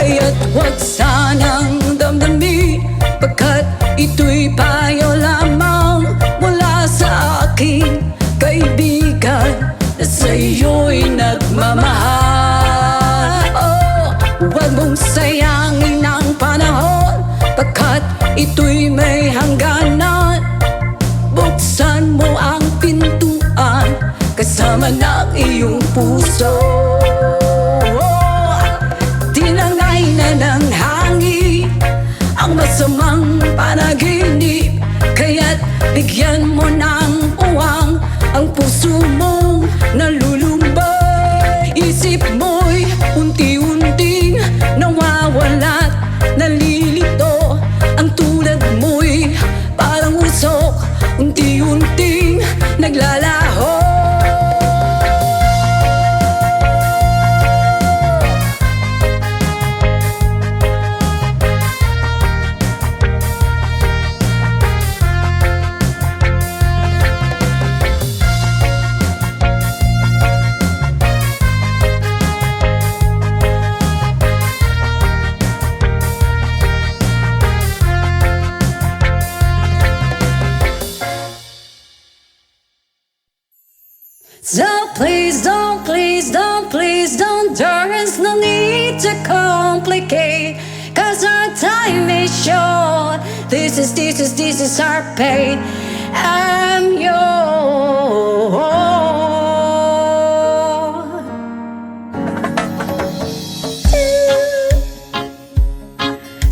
Kaya't huwag sanang damdamin, pagkat ito'y payo lamang mula sa aking kaibigan na sa'yo'y nagmamahal. Oh, huwag mong sayangin ang panahon, pagkat ito'y may hangganan. Buksan mo ang pintuan kasama ng iyong puso. Tinangay na ng hangin ang masamang panaginip, kaya't bigyan mo ng uwang ang puso mong nalulumbay. Isip mo'y unti-unting nawawala't nalilito. Ang tulad mo'y parang usok, unti-unting naglalaho. So please don't, please don't, please don't. There's no need to complicate, 'cause our time is short. This is our pain. I'm yours.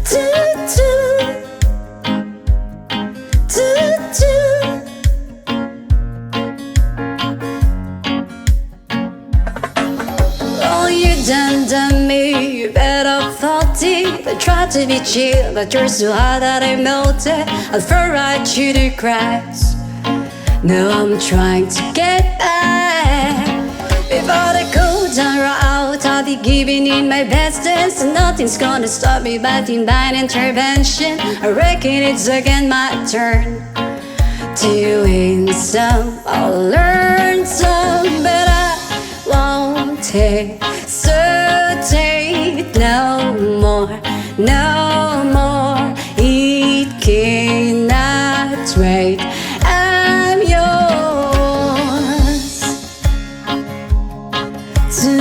Do, do, do, do. Done me, you better felt it. I tried to be chill, but you're so hot that I melted. I fell right through the cracks. Now I'm trying to get back. Before the cold are out, I'll be giving in my best dance, and nothing's gonna stop me but divine intervention. I reckon it's again my turn to win some. I'll learn some, but I won't hesitate no more, no more. It cannot wait. I'm yours to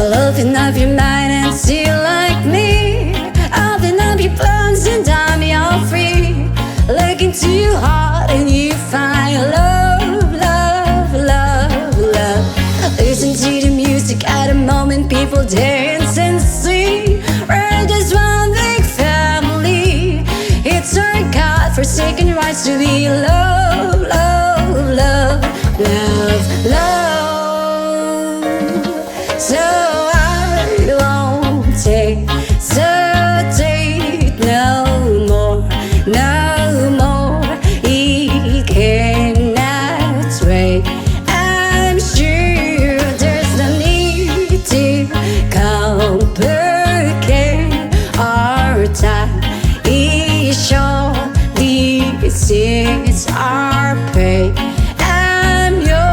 open up your mind and see like me. Open up your plans and I'm your free. Look into your heart and you find love, love, love, love. Listen to the music at a moment, people dance and sing. We're just one big family. It's our God-forsaken rights to be love, love, love, love, love. So hesitate no more, no more. this is our fate. I'm yours.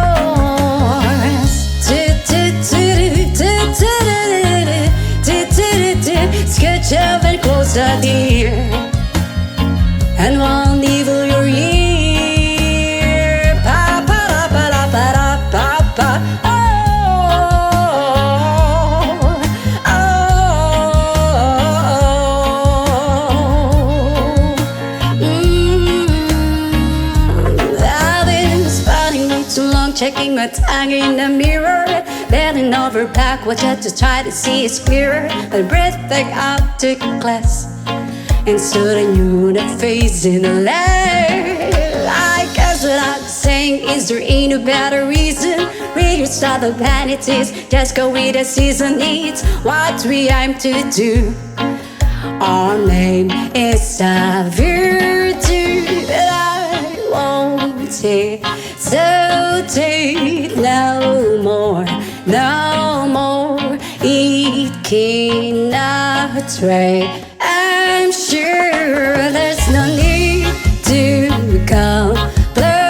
Scooch over closer, dear, and one evil your ear. Pa pa ra pa ra pa ra pa pa. I've been spotting me too long, checking my tongue in the mirror, bending over backwards just to try to see it clearer. I breathed back up to class and stood a new face in the light. I guess what I'm saying is there ain't a better reason. Read your style of vanities, just go with the season. It's what we aim to do. Our name is a virtue that I won't hesitate no more, no more. It cannot stray. I'm sure there's no need to complicate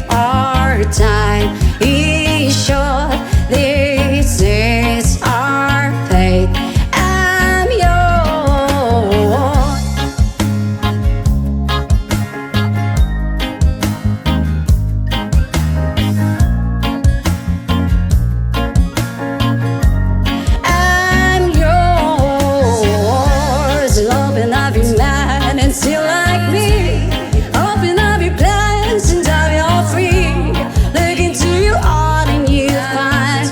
our time. Is short, this is our fate. I'm yours. I'm yours. Open up your mind and see like me. Open up your plans and now you're free. Look into your heart and you find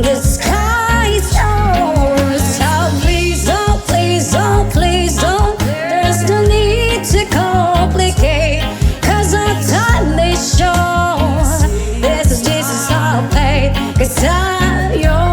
the sky is yours. So please don't, please don't, please don't. There's no need to complicate, 'cause our time is short. This is our fate, 'cause I'm yours.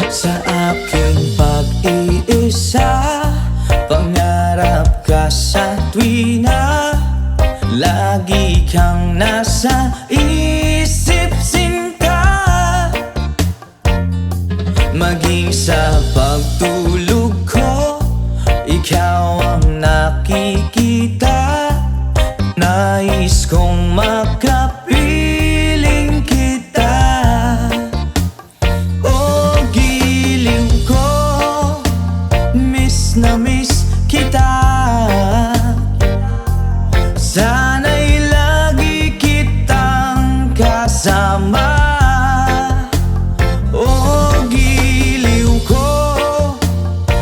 Sa aking pag-iisa, pangarap ka sa tuwina. Lagi kang nasa isip, sinta. Maging sa pagtulog ko, ikaw ang nakikita. Nais kong makapiling kita. Oh, giliw ko, miss na miss kita. Sana'y lagi kitang kasama. Oh, giliw ko,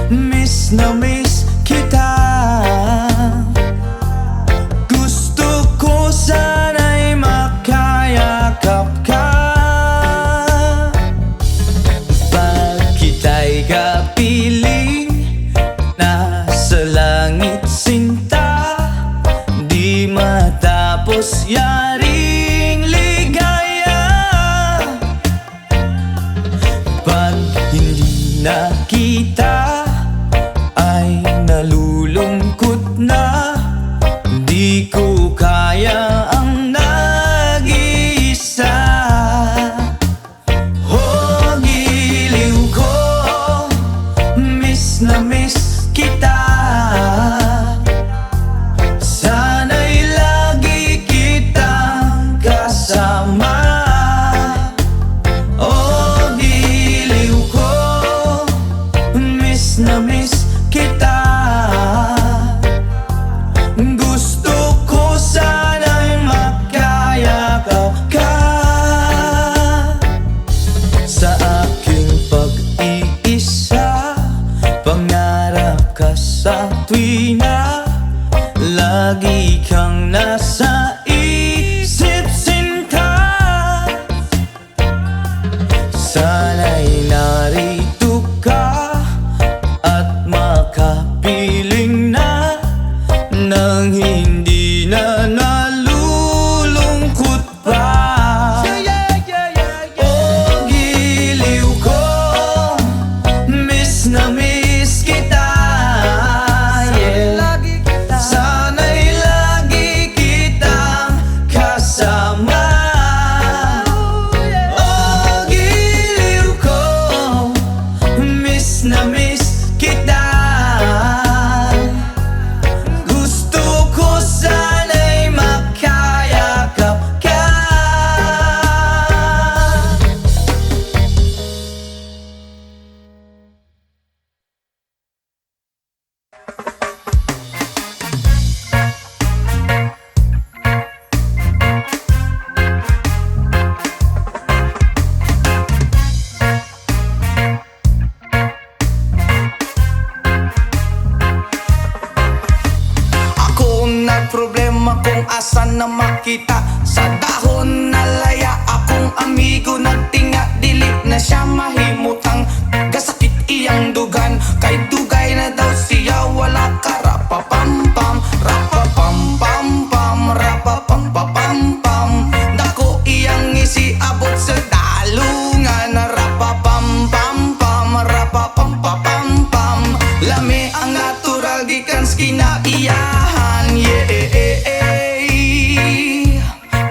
miss na miss kita. Gusto ko sana'y makayakap ka. Pag kita'y kapiling, nasa langit sinta. Di matapos yaring ligaya. Pag hindi nakita, ay nalulungkot na. Di ko kaya ang nag-iisa. Oh, giliw ko, miss na miss kita. Sana'y lagi kitang kasama. Oh, giliw ko, makita sa dahon nalaya akong amigo nagtinga dili na siya mahimutang gasakit iyang dugan kay dugay na daw siya wala ka rapapam-pam rapapam-pam-pam rapapam-pam-pam dako iyang isi abot sa dalungan rapapam-pam-pam rapapam-pam-pam lami ang natural gikan sa kinaiyahan yeah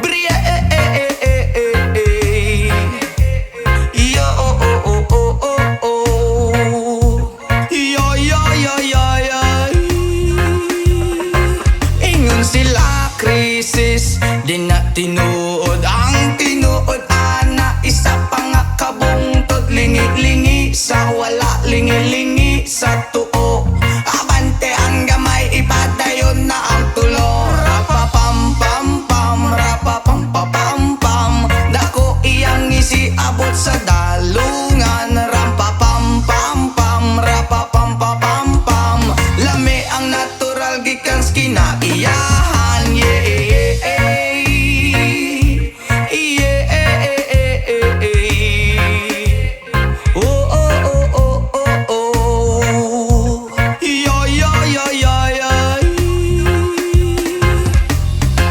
Bria yo oh oh oh oh oh oh yo yo yo yo yo ingon sila krisis di na tinuod ang tinuod ana isa pa nga kabungtod lingi-lingi sa wala lingi-lingi sa tuo abante ang gamay ipadayon na ang tulo rapapam-pam-pam rapapam-pam-pam dako iyang isi abot sa dalungan rampapam-pam-pam rapapam-pam-pam lami ang natural gikan sa kinaiyahan oh oh oh oh oh oh yo yo yo yo yo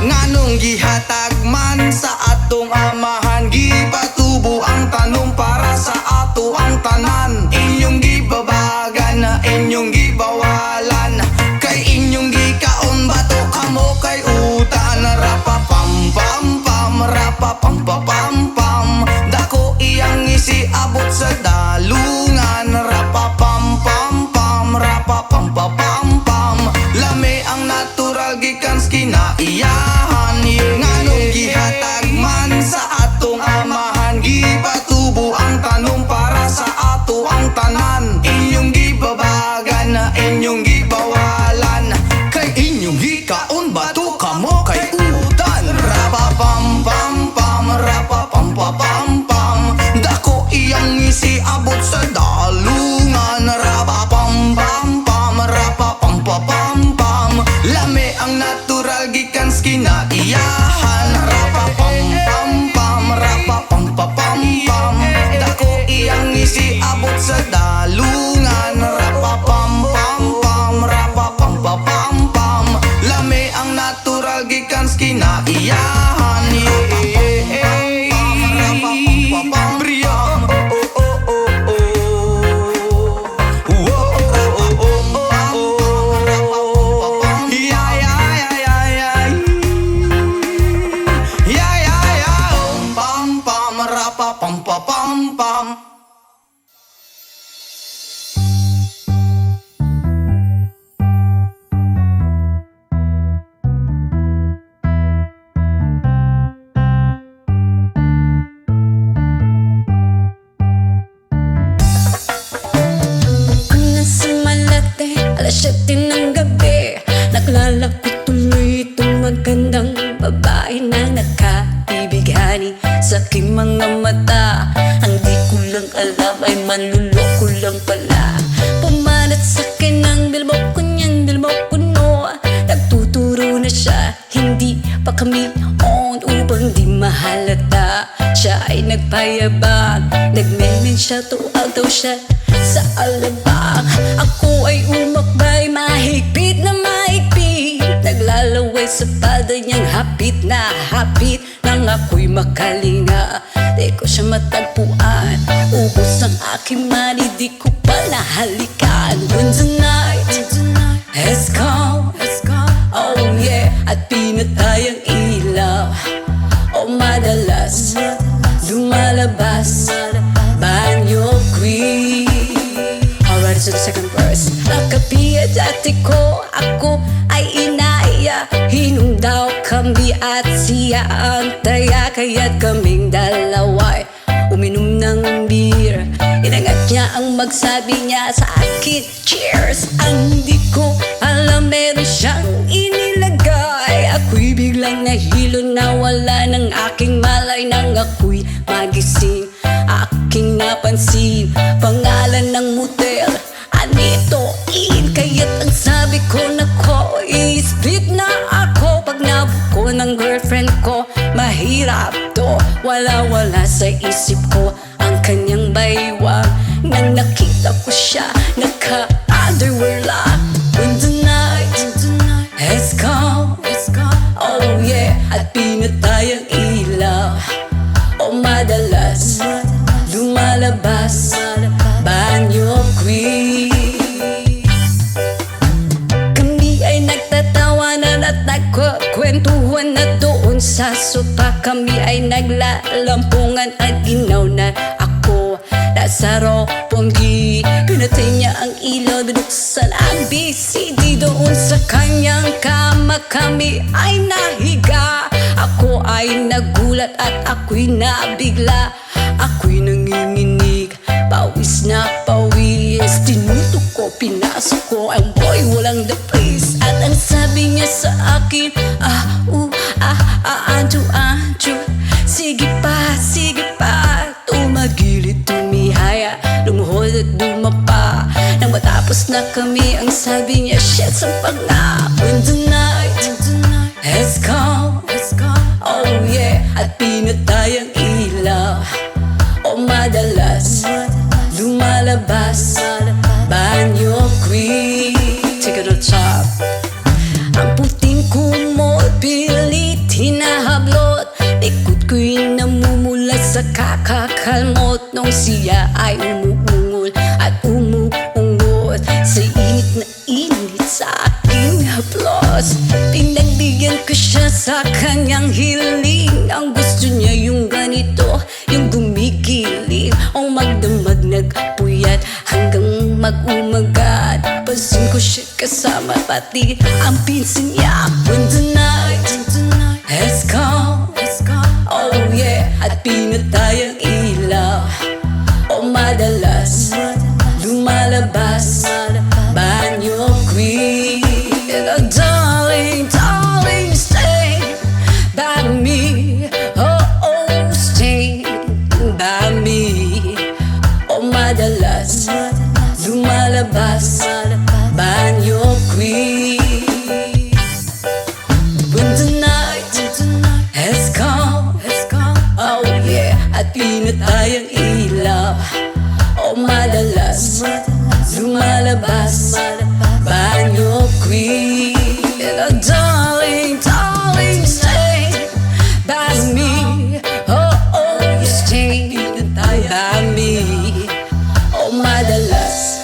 nganong gihatag man sa atong amahan gipatubo ang tanom para sa ato ang tanan inyong gibabagan na inyong gibawalan kay inyong gikaon bato kamo kay utan rapapam-pam-pam rapapam-pam-pam dako iyang isi abot sa dalungan rapapam-pam-pam rapapam-pam-pam lami ang natural gikan sa kinaiyahan nganong gihatag man sa atong amahan gipatubo ang tanom para sa ato ang tanan inyong gibabagan na inyong gibawalan kay inyong gikaon bato kamo kay utan rapapam-pam-pam rapapam-pam-pam dako iyang isi abot sa dalungan rapapam-pam-pam rapapam-pam-pam lami ang natural gikan sa kinaiyahan rapapam-pam-pam rapapam-pam-pam dako iyang isi abot sa dalungan rapapam-pam-pam rapapam-pam-pam lami ang natural gikan sa kinaiyahan Bria oh oh oh oh oh oh oh oh oh yeah yeah yeah yeah yeah yeah yeah yeah pam pam rapapam-pam-pam Nasa Malate, alas 7 ng gabi naglalakot tuloy itong magandang babae na nakaibigani sa aking mga mata. Ang di ko lang alam ay manluloko lang pala. Pumanat sa akin ang bilmo ko niyan, bilmo ko no. Nagtuturo na siya, hindi pa kami on upang di mahalata. Siya ay nagpayabang, nagmemen siya, tuwag daw siya sa alabang. Ako ay umakbay, mahigpit na mahigpit. Naglalaway sa palda niyang hapit na hapit. Nang ako'y makalinga, di ko siya matagpuan. Ubos ang aking money, di ko pa nahalikan. When the night has come, oh yeah, at pinatay ang ilaw. Oh madalas lumalabas banyo queen. Alright, so the second verse. Nakapiya dati ko, ako ay inaya. Hinong daw kami at siya ang taya. Kaya't kaming dalawa'y uminom ng beer. Inangat niya ang magsabi niya sa akin, cheers. Ang di ko alam meron siyang inilagay. Ako'y biglang nahilo, nawala ng aking malay. Nang ako'y magising, aking napansin pangalan ng motel, Anito Inn. Kaya't ang sabi ko, nako, i-split na ako. Pag nabuko ng girlfriend ko, mahirap to. Wala sa isip ko ang kanyang baywang. Nang nakita ko siya, naka-underwear lang. When the night has come, oh yeah, at pinatay ang ilaw. O madalas lumalabas banyo queen. Kami ay nagtatawanan at nagkukwentuhan na doon sa sopa. Kami ay naglalampungan at ginaw na ako nasa roponggi. Pinatay niya ang ilaw, binuksan ang BCD doon sa kanyang kama. Kami ay nahiga, ako ay nagulat at ako'y nabigla. Ako'y nanginginig, pawis na pawis. Tinutok ko, pinasok ko ang boy, walang the place. At ang sabi niya sa akin, Anjo, sige pa, tumagilid, tumihaya, lumuhod at dumapa. Nang matapos na kami, ang sabi niya, shit, sampag na. When the night has come, oh yeah, at pinatay ang ilaw. O madalas lumalabas banyo queen. Take it to the top. Ang puting kumot, pilit hinahablot. Likod ko'y namumula sa kakakalmot. Nung siya ay umuungol at umuungot sa init na init sa aking haplos. Pinagbigyan ko siya sa kanyang hiling. Ang gusto niya yung ganito, yung gumigiling. O magdamag nagpuyat hanggang mag-umagat. Pansin ko siya kasama pati ang pinsan niya. When the night has come, oh yeah, at pinatay ang ilaw. O madalas lumalabas banyo queen. Oh darling, stay by me. Oh, stay by me. O madalas lumalabas banyo queen. When the night has come, oh yeah, at pinatay ang ilaw. O madalas lumalabas banyo queen. Oh darling, stay by me. Oh, stay by me. O madalas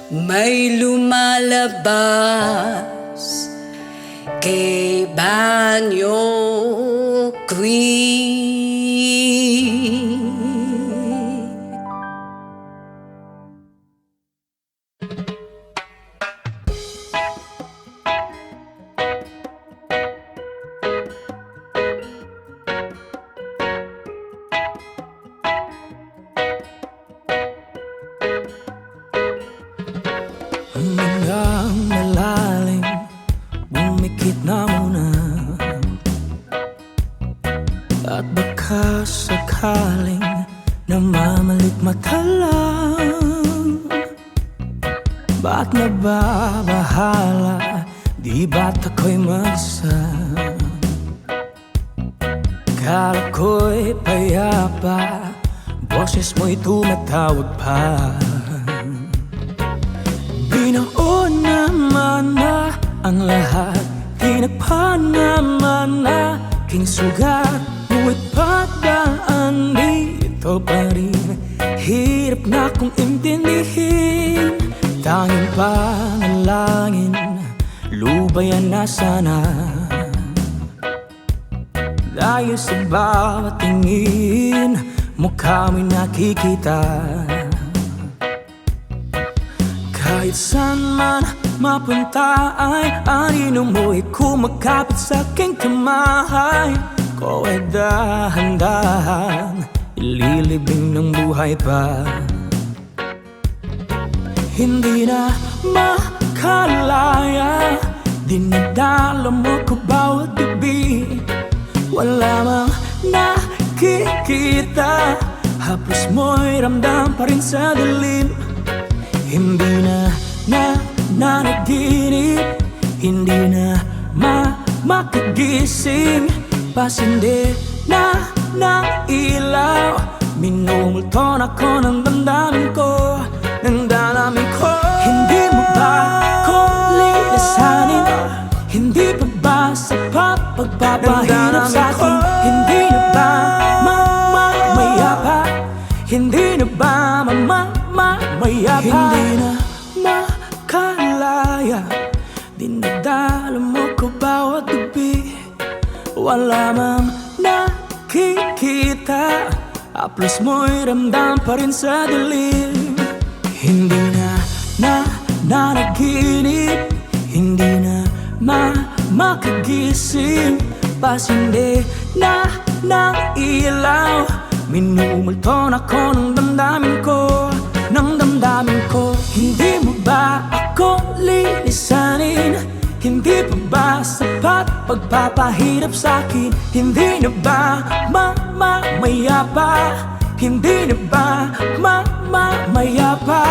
may lumalabas kay banyo queen. Hanggang malalim, bumikit na muna. At baka sakaling namamalikmata lang. Ba't nababahala, di ba't ako'y mag-isa? Kala ko'y payapa, boses mo'y tumatawag pa. Binaon naman na ang lahat, tinagpa naman na king sugat. Ngunit padaan dito pa rin, hirap na kong intindihin. Tanging panalangin, lubayan na sana. Dahil sa bawat tingin, mukha mo'y nakikita. Kahit saan man mapunta ay anino mo'y kumakapit sa aking kamay. Ko ay dahan-dahan ililibing ng buhay pa. Hindi na makalaya, dinadala mo ko bawat gabi. Wala mang nakikita, haplos mo'y ramdam pa rin sa dilim. Hindi na nanaginip, hindi na makagising. pasindi na ng ilaw. Minumulton ako ng damdamin ko, ng damdamin ko. Hindi mo ba ako lilisanin? Hindi pa ba sapat pagpapahirap sa'kin? Hindi na ba mamayapa? Hindi na ba mamayapa? Hindi na makalaya, dinadala mo ko bawat gabi. Wala mang nakikita, haplos mo'y ramdam pa rin sa dilim. Hindi na nanaginip, hindi na makagising. Pasindi na ng ilaw, minumulton ako ng damdamin ko, ng damdamin ko. Hindi mo ba ako lilisanin? Hindi pa ba sapat pagpapahirap sa'kin? Hindi na ba mamayapa? Hindi na ba mamayapa?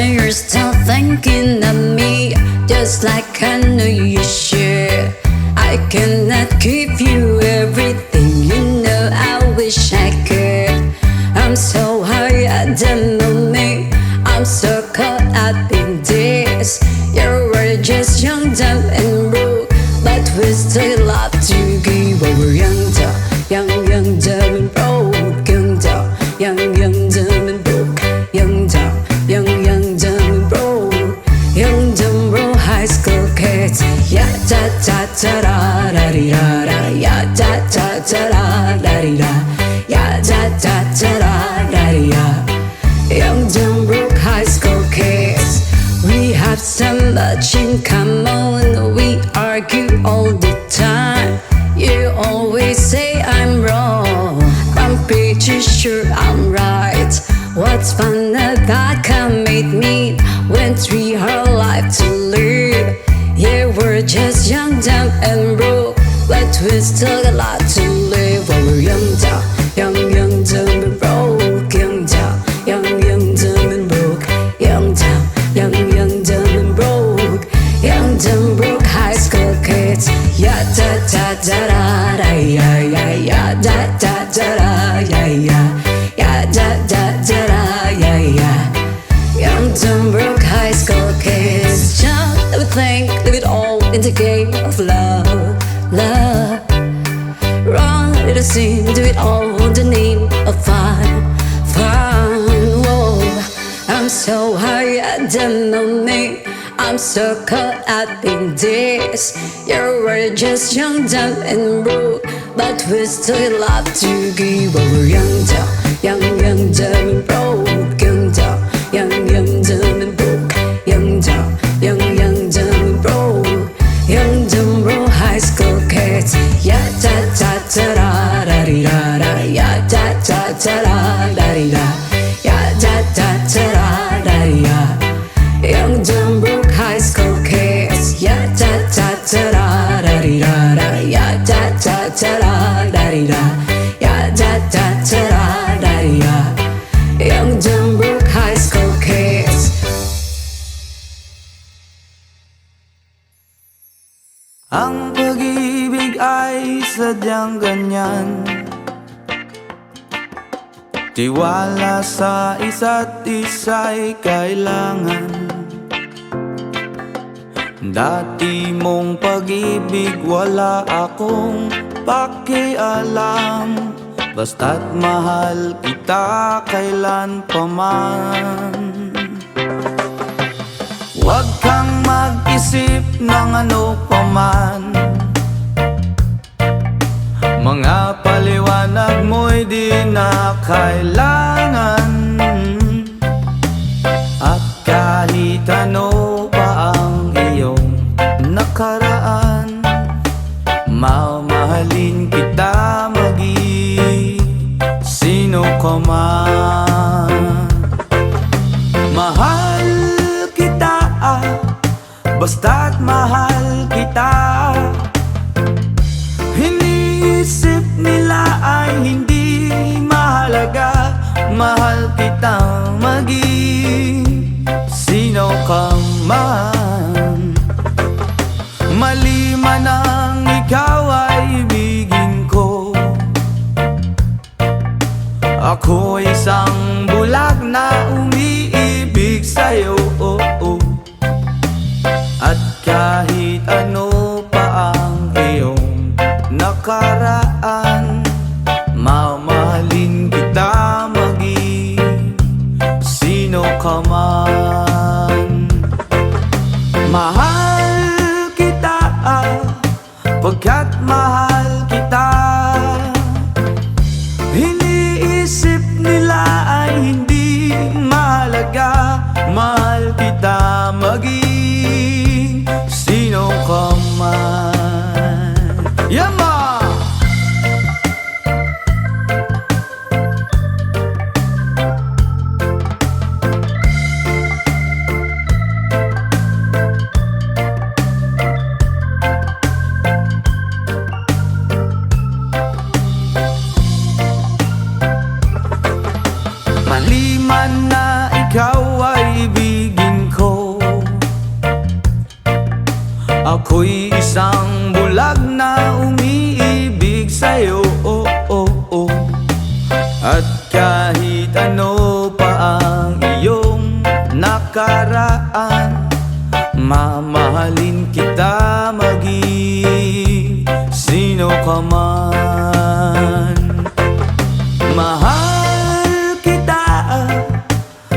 You're still thinking of me, just like I know you should. I cannot give you everything, you know I wish I could. I'm so high at the moment, I'm so caught up in this. You were just young, dumb and broke, but we still love to give. We're young, dumb, dumb and broke. Young, dumb, dumb and broke. Young, dumb, dumb and broke. Young, dumb, broke high school kids. Ya da da da da da di da da. Ya da da da da da di da. Ya da da da da da di da. Young, dumb, broke high school kids. We have so much in common. We argue all the time. You always say I'm wrong, I'm pretty sure I'm right. What's fun about commit me when we have life to live? Yeah, we're just young, dumb and broke, but we still got a lot to live. While we're young, dumb, dumb and broke. Young, dumb and broke. Young, dumb and broke. Young, dumb, broke high school kids. Ya da da da da da ya ya ya da da da da ya ya ya da da da da ya ya. Young, dumb, broke high school kids. Just let me think, leave it all in the game of love, love. Run, little scene, do it all in the name of fun, fun. Whoa, I'm so high at the moment, I'm so caught up in this. You were just young, dumb and broke, but we still love to give. We're young, dumb, dumb and broke. Young, dumb and broke. Young, dumb and broke. Young, dumb, broke high school kids. Ya da da da da da di da da. Ya da da da da da di da. Ya da da da da da di da. Young, dumb, broke high school kids. Ya da da da da da di da da. Ya da da da da da di da. Ya da da da da da di da. Young, dumb, broke high school kids. Ang pag-ibig ay sadyang ganyan, tiwala sa isa't isa'y kailangan. Dati mong pag-ibig wala akong pakialam, basta't mahal kita kailan pa man. Huwag kang mag-isip ng ano pa man, mga paliwanag mo'y di na kailangan. At kahit ano pa ang iyong nakaraan, mamahalin kita mag-isa. basta't mahal kita. Iniisip nila ay hindi mahalaga, mahal kitang maging sino ka man. Mali man ang ikaw ay ibigin ko. Ako isang bulag na umiibig sa'yo, at kahit ano pa ang iyong nakaraan, mamahalin kita maging sino ka man. Mahal kita pagkat mahal kita. Iniisip nila ay hindi mahalaga, mahal kita maging sino ka man. Yama! Mali man na ikaw ay ibigin ko. Ako'y isang bulag na umiibig sa'yo, at kahit ano pa ang iyong nakaraan, mamahalin kita maging sino ka man. Mahal kita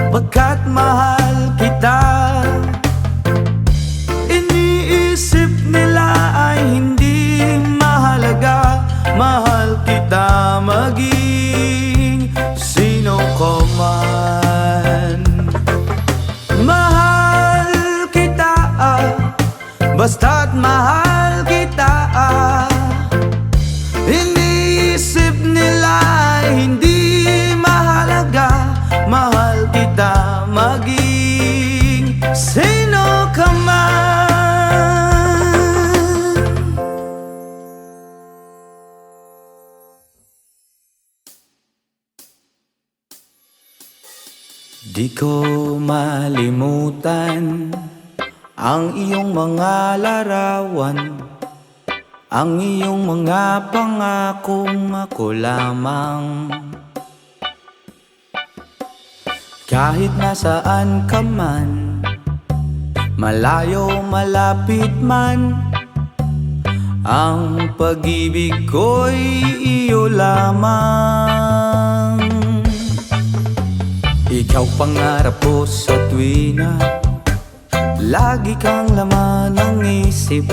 pagkat mahal kita. Iniisip nila ay hindi mahalaga, mahal kita maging sino ka man. Mahal kita basta't mahal kita. Iniisip nila ay hindi mahalaga, mahal kita maging sino ka man. Di ko malimutan ang iyong mga larawan, ang iyong mga pangakong ako lamang. Kahit nasaan ka man, malayo malapit man, ang pag-ibig ko'y iyo lamang. Ikaw pangarap ko sa tuwina, lagi kang laman ng isip.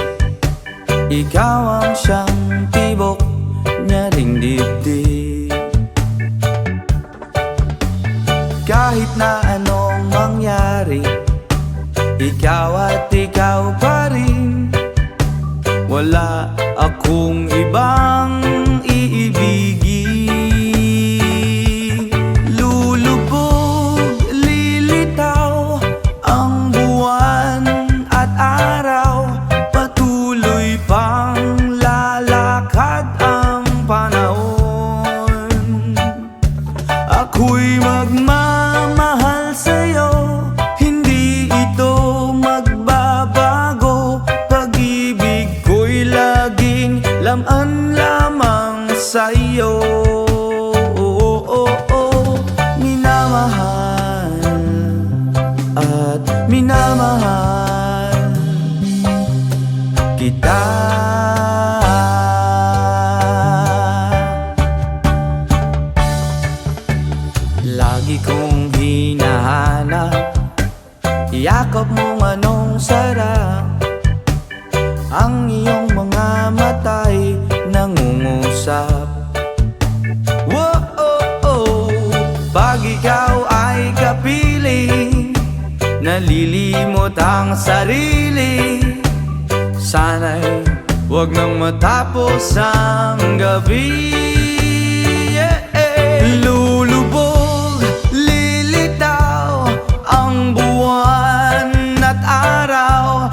Ikaw ang siyang tibok niya ring dibdib. Kahit na anong mangyari, ikaw at ikaw pa rin. Wala akong ibang iibigin. Lulubog, lilitaw ang buwan at araw, patuloy pang lalakad ang panahon. Ako'y magmamahal sa'yo, hindi ito magbabago. Pag-ibig ko'y laging laman lamang sa'yo. Minamahal at minamahal kita. Lagi kong hinahanap, yakap mong anong sarap, ang iyong mga mata'y nangungusap. Whoa, pag ikaw ay kapiling, nalilimot ang sarili. Sana'y wag nang matapos ang gabi. Lulubog, lilitaw ang buwan at araw,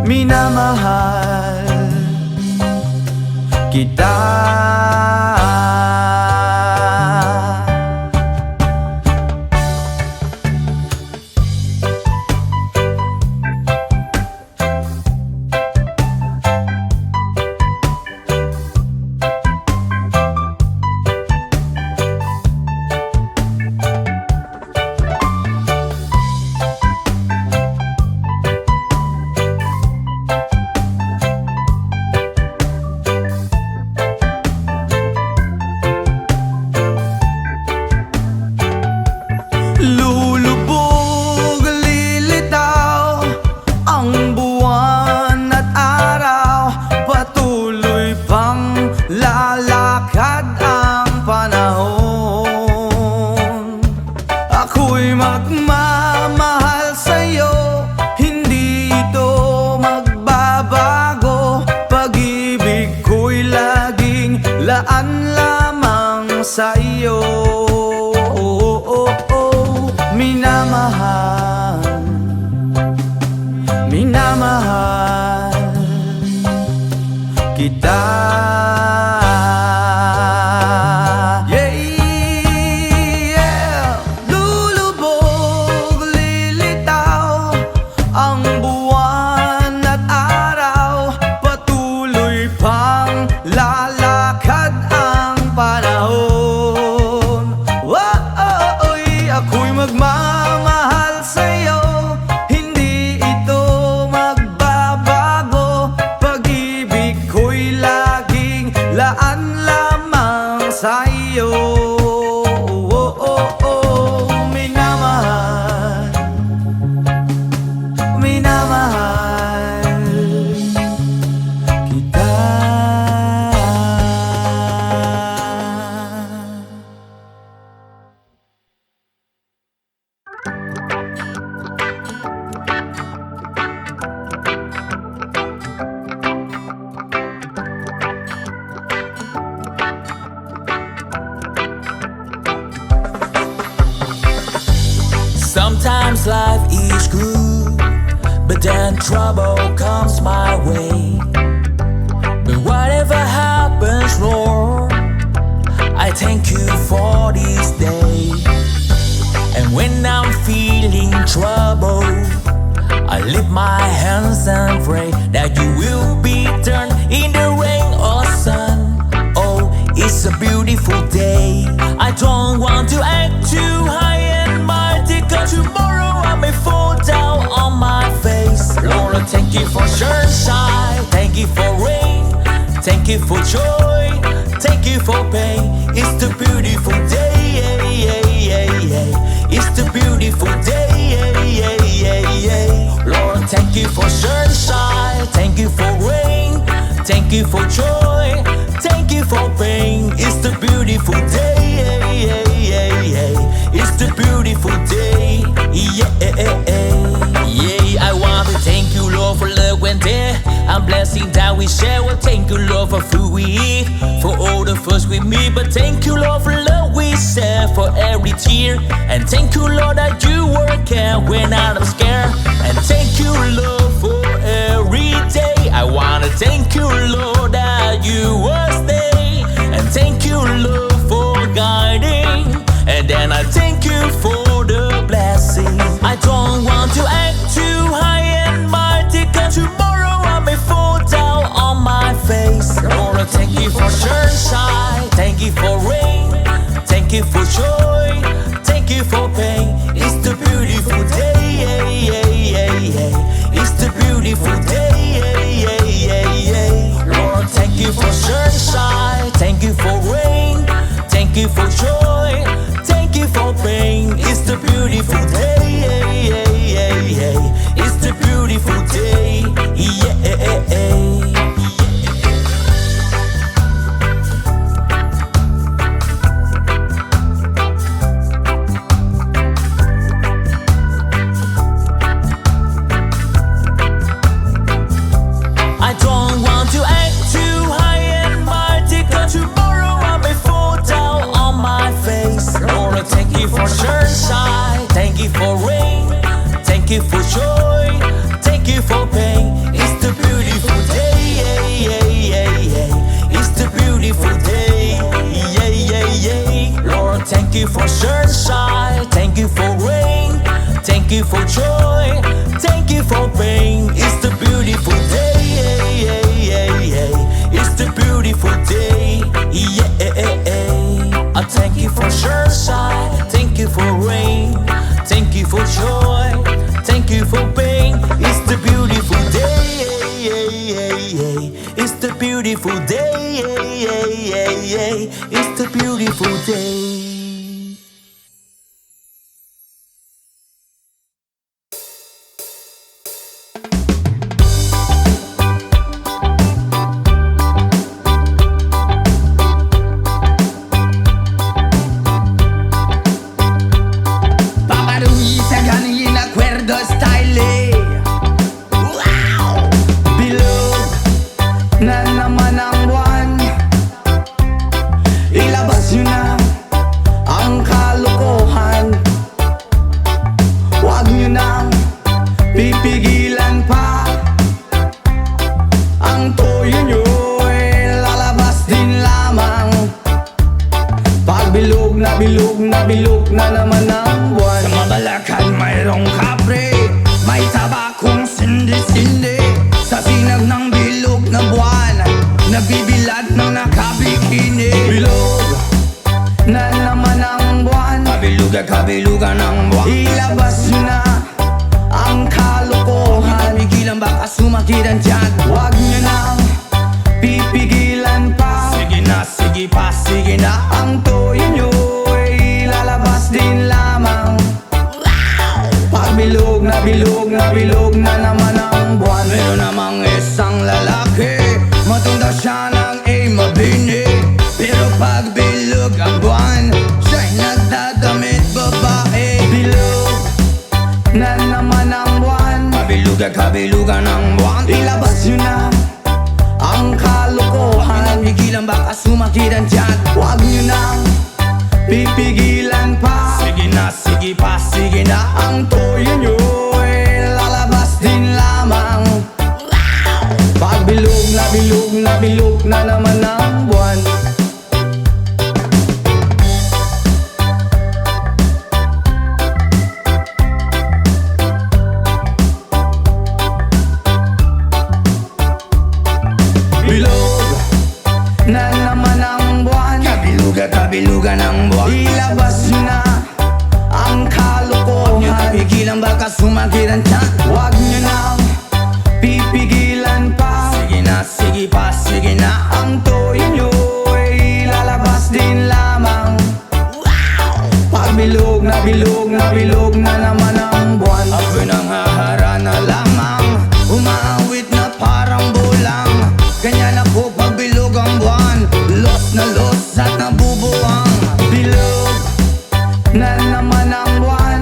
minamahal kita. Lulubog, lilitaw ang buwan at araw, patuloy pang lalakad ang panahon. Ako'y magmamahal sa'yo, hindi ito magbabago. Pag-ibig ko'y laging laan lamang sa'yo. Minamahal, minamahal kita. Yeah, yeah. Lulubog, lilitaw ang buwan at araw, patuloy pang lalakad ang panahon. Ako'y magmamahal sa'yo, hindi ito magbabago. Pag-ibig ko'y laging laan lamang sa'yo. Minamahal, minamahal kita. Sometimes life is good, but then trouble comes my way. But whatever happens, Lord, I thank you for this day. And when I'm feeling trouble, I lift my hands and pray that you will be turned in the rain or sun. Oh, it's a beautiful day. I don't want to act too high and mighty, 'cause tomorrow I may fall down on my face. Lord, thank you for sunshine, thank you for rain, thank you for joy, thank you for pain. It's the beautiful day, yeah, yeah, yeah, yeah. It's the beautiful day, yeah, yeah, yeah, yeah. Lord, thank you for sunshine, thank you for rain, thank you for joy, thank you for pain. It's the beautiful day, yeah, yeah, yeah, yeah. It's the beautiful day, yeah, yeah. I want to thank you, Lord, for love when there and blessing that we share. Well, thank you, Lord, for food we eat, for all the first we meet. But thank you, Lord, for love we share, for every tear. And thank you, Lord, that you work care when I'm scared. And thank you, Lord, for every day. I wanna thank you, Lord, that you was there. And thank you, Lord, for guiding. And then I thank you for the blessing. I don't want to act too high and mighty, 'cause tomorrow I may fall down on my face. Lord, I thank you for sunshine, thank you for rain, thank you for joy, thank you for pain. It's the beautiful day, yeah, yeah, yeah, yeah. It's the beautiful day, yeah, yeah, yeah, yeah. Lord, thank you for sunshine, thank you for rain, thank you for joy, thank you for pain. It's the beautiful day, yeah, yeah, yeah, yeah. It's the beautiful day, yeah. Thank you for rain, thank you for joy, thank you for pain. It's the for joy, thank you for pain. It's the beautiful day, it's the beautiful day, I thank you for sunshine, thank you for rain, thank you for joy, thank you for pain. It's the beautiful day, it's the beautiful day, it's the beautiful day. Paparuisa gani in acuerdo style. Wow! Bilog na naman ang buwan. Ilabas nyo na ang kalokohan. Huwag nyo nang pipigilan pa. Ang toyo nyo ay lalabas din lamang. Pag bilog na bilog na bilog na naman ang buwan. Sa Mabalacan mayroong kapre, may tabakong sindi-sindi. Sa sinag ng bilog na buwan, nagbibilad ng nakabikini. Bilog na naman ang buwan, kabilugan ng buwan. Ilabas nyo na ang kalokohan. Pigilan baka sumakit ang tiyan. Huwag nyo nang pipigilan pa. Sige na, sige pa, sige na. Ang toyo nyo ay lalabas din lamang. Pag bilog na bilog na bilog na naman ang buwan. Meron namang isang lalaki, matunda siya ng mabini. Pero pag bilog ang buwan, siya'y nagdadamit babae. Bilog na naman ang buwan, kabilugan ng buwan. Ilabas nyo na ang kalokohan. Pigilan baka sumakit ang tiyan. Huwag nyo nang pipigilan pa. Sige na, sige pa, sige na. Ang toyo nyo ay lalabas din lamang. Pag bilog na bilog na bilog na naman ang buwan. Bilog na naman ang buwan, kabilugan ng buwan. Ilabas nyo na ang kalokohan. Pigilan baka sumakit ang tiyan. Huwag nyo nang pipigilan pa. Sige na, sige pa, sige na. Ang toyo nyo ay lalabas din lamang. Pag bilog na bilog na bilog na naman ang buwan. Ako'y nanghaharana lamang, umaawit na parang bulang. Ganyan ako pag bilog ang buwan, los na los at nabubuwang. Bilog na naman ang buwan.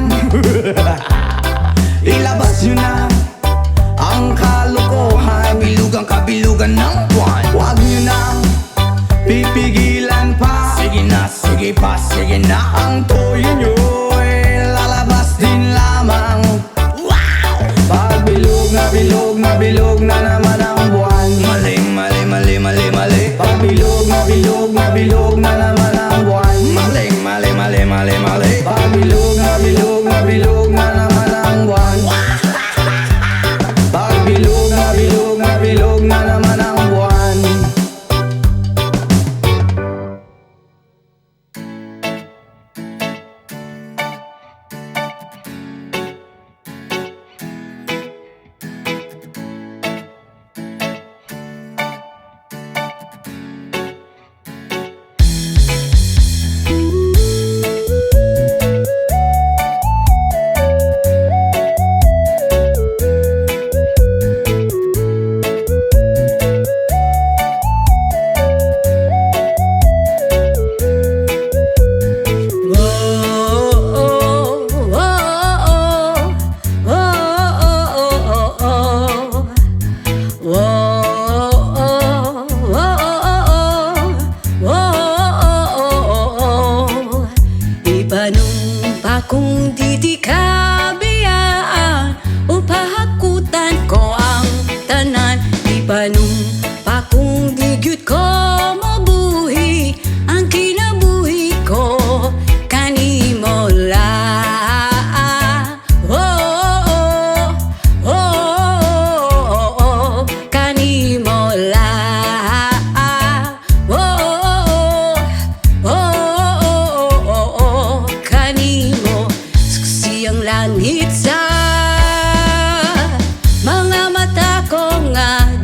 Ilabas nyo na ang kalokohan. Bilugan kabilugan ng buwan. Huwag nyo nang pipigilan pa. Sige na, sige pa, sige na. Ang toyo nyo ay lalabas din lamang. Pag bilog na bilog na bilog na naman ang buwan. Mali, mali, mali, mali, mali. Pag bilog na bilog na bilog na naman ang buwan. Mali, mali, mali, mali, mali. Pag bilog na bilog na bilog na naman ang buwan. Pag bilog na bilog na bilog na naman ang buwan.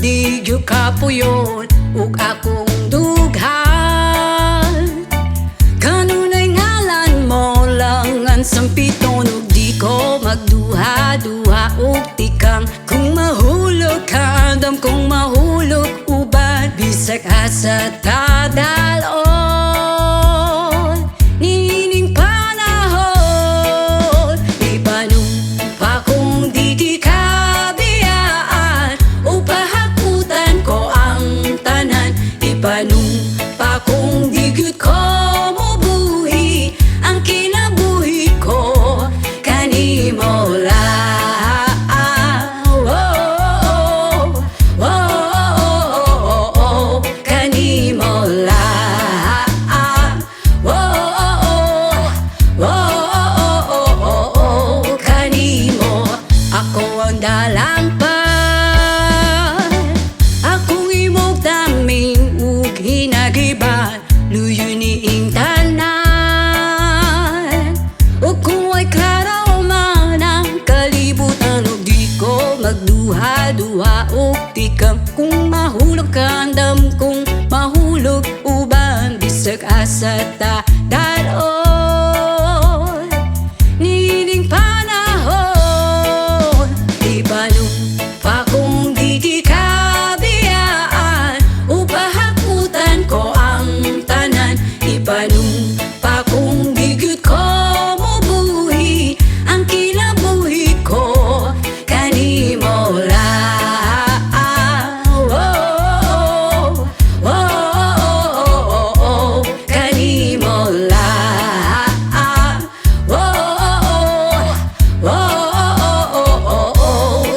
di gyud kapuyon ug akong dughan. Kanunay ngalan mo lang ang sampiton ug di ko magduha-duha ug tikang kung mahulog ka dam kung mahulog uban bisag asa tadalon nining panahon ipanong pa kung di ka biyaan upahakutan ko ang tanan ipanong pa kung di gyud ko mubuhi ang kinabuhi ko kanimo lang. Kanimo lang. Kanimo ako ang dalampan akong imong daming ug hinagiban luyo niing tanan ug kung ay klaro man ang kalibutan ug di ko magduha-duha ug tikam kung mahulog ka andam kung mahulog uban bisag asa ta daron nining panahon ipanong pa kung di ka biyaan upahakutan ko ang tanan ipanong pa kung di gyud ko mubuhi ang kinabuhi ko kanimo lang. Kanimo lang.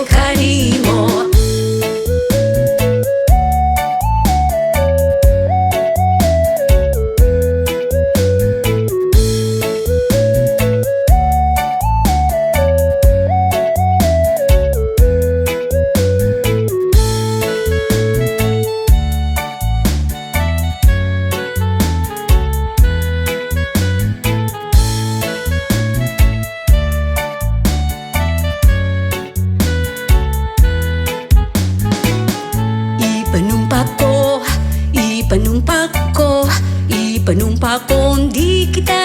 Kanimo. Ipanumpa ko, ipanumpa ko, di kita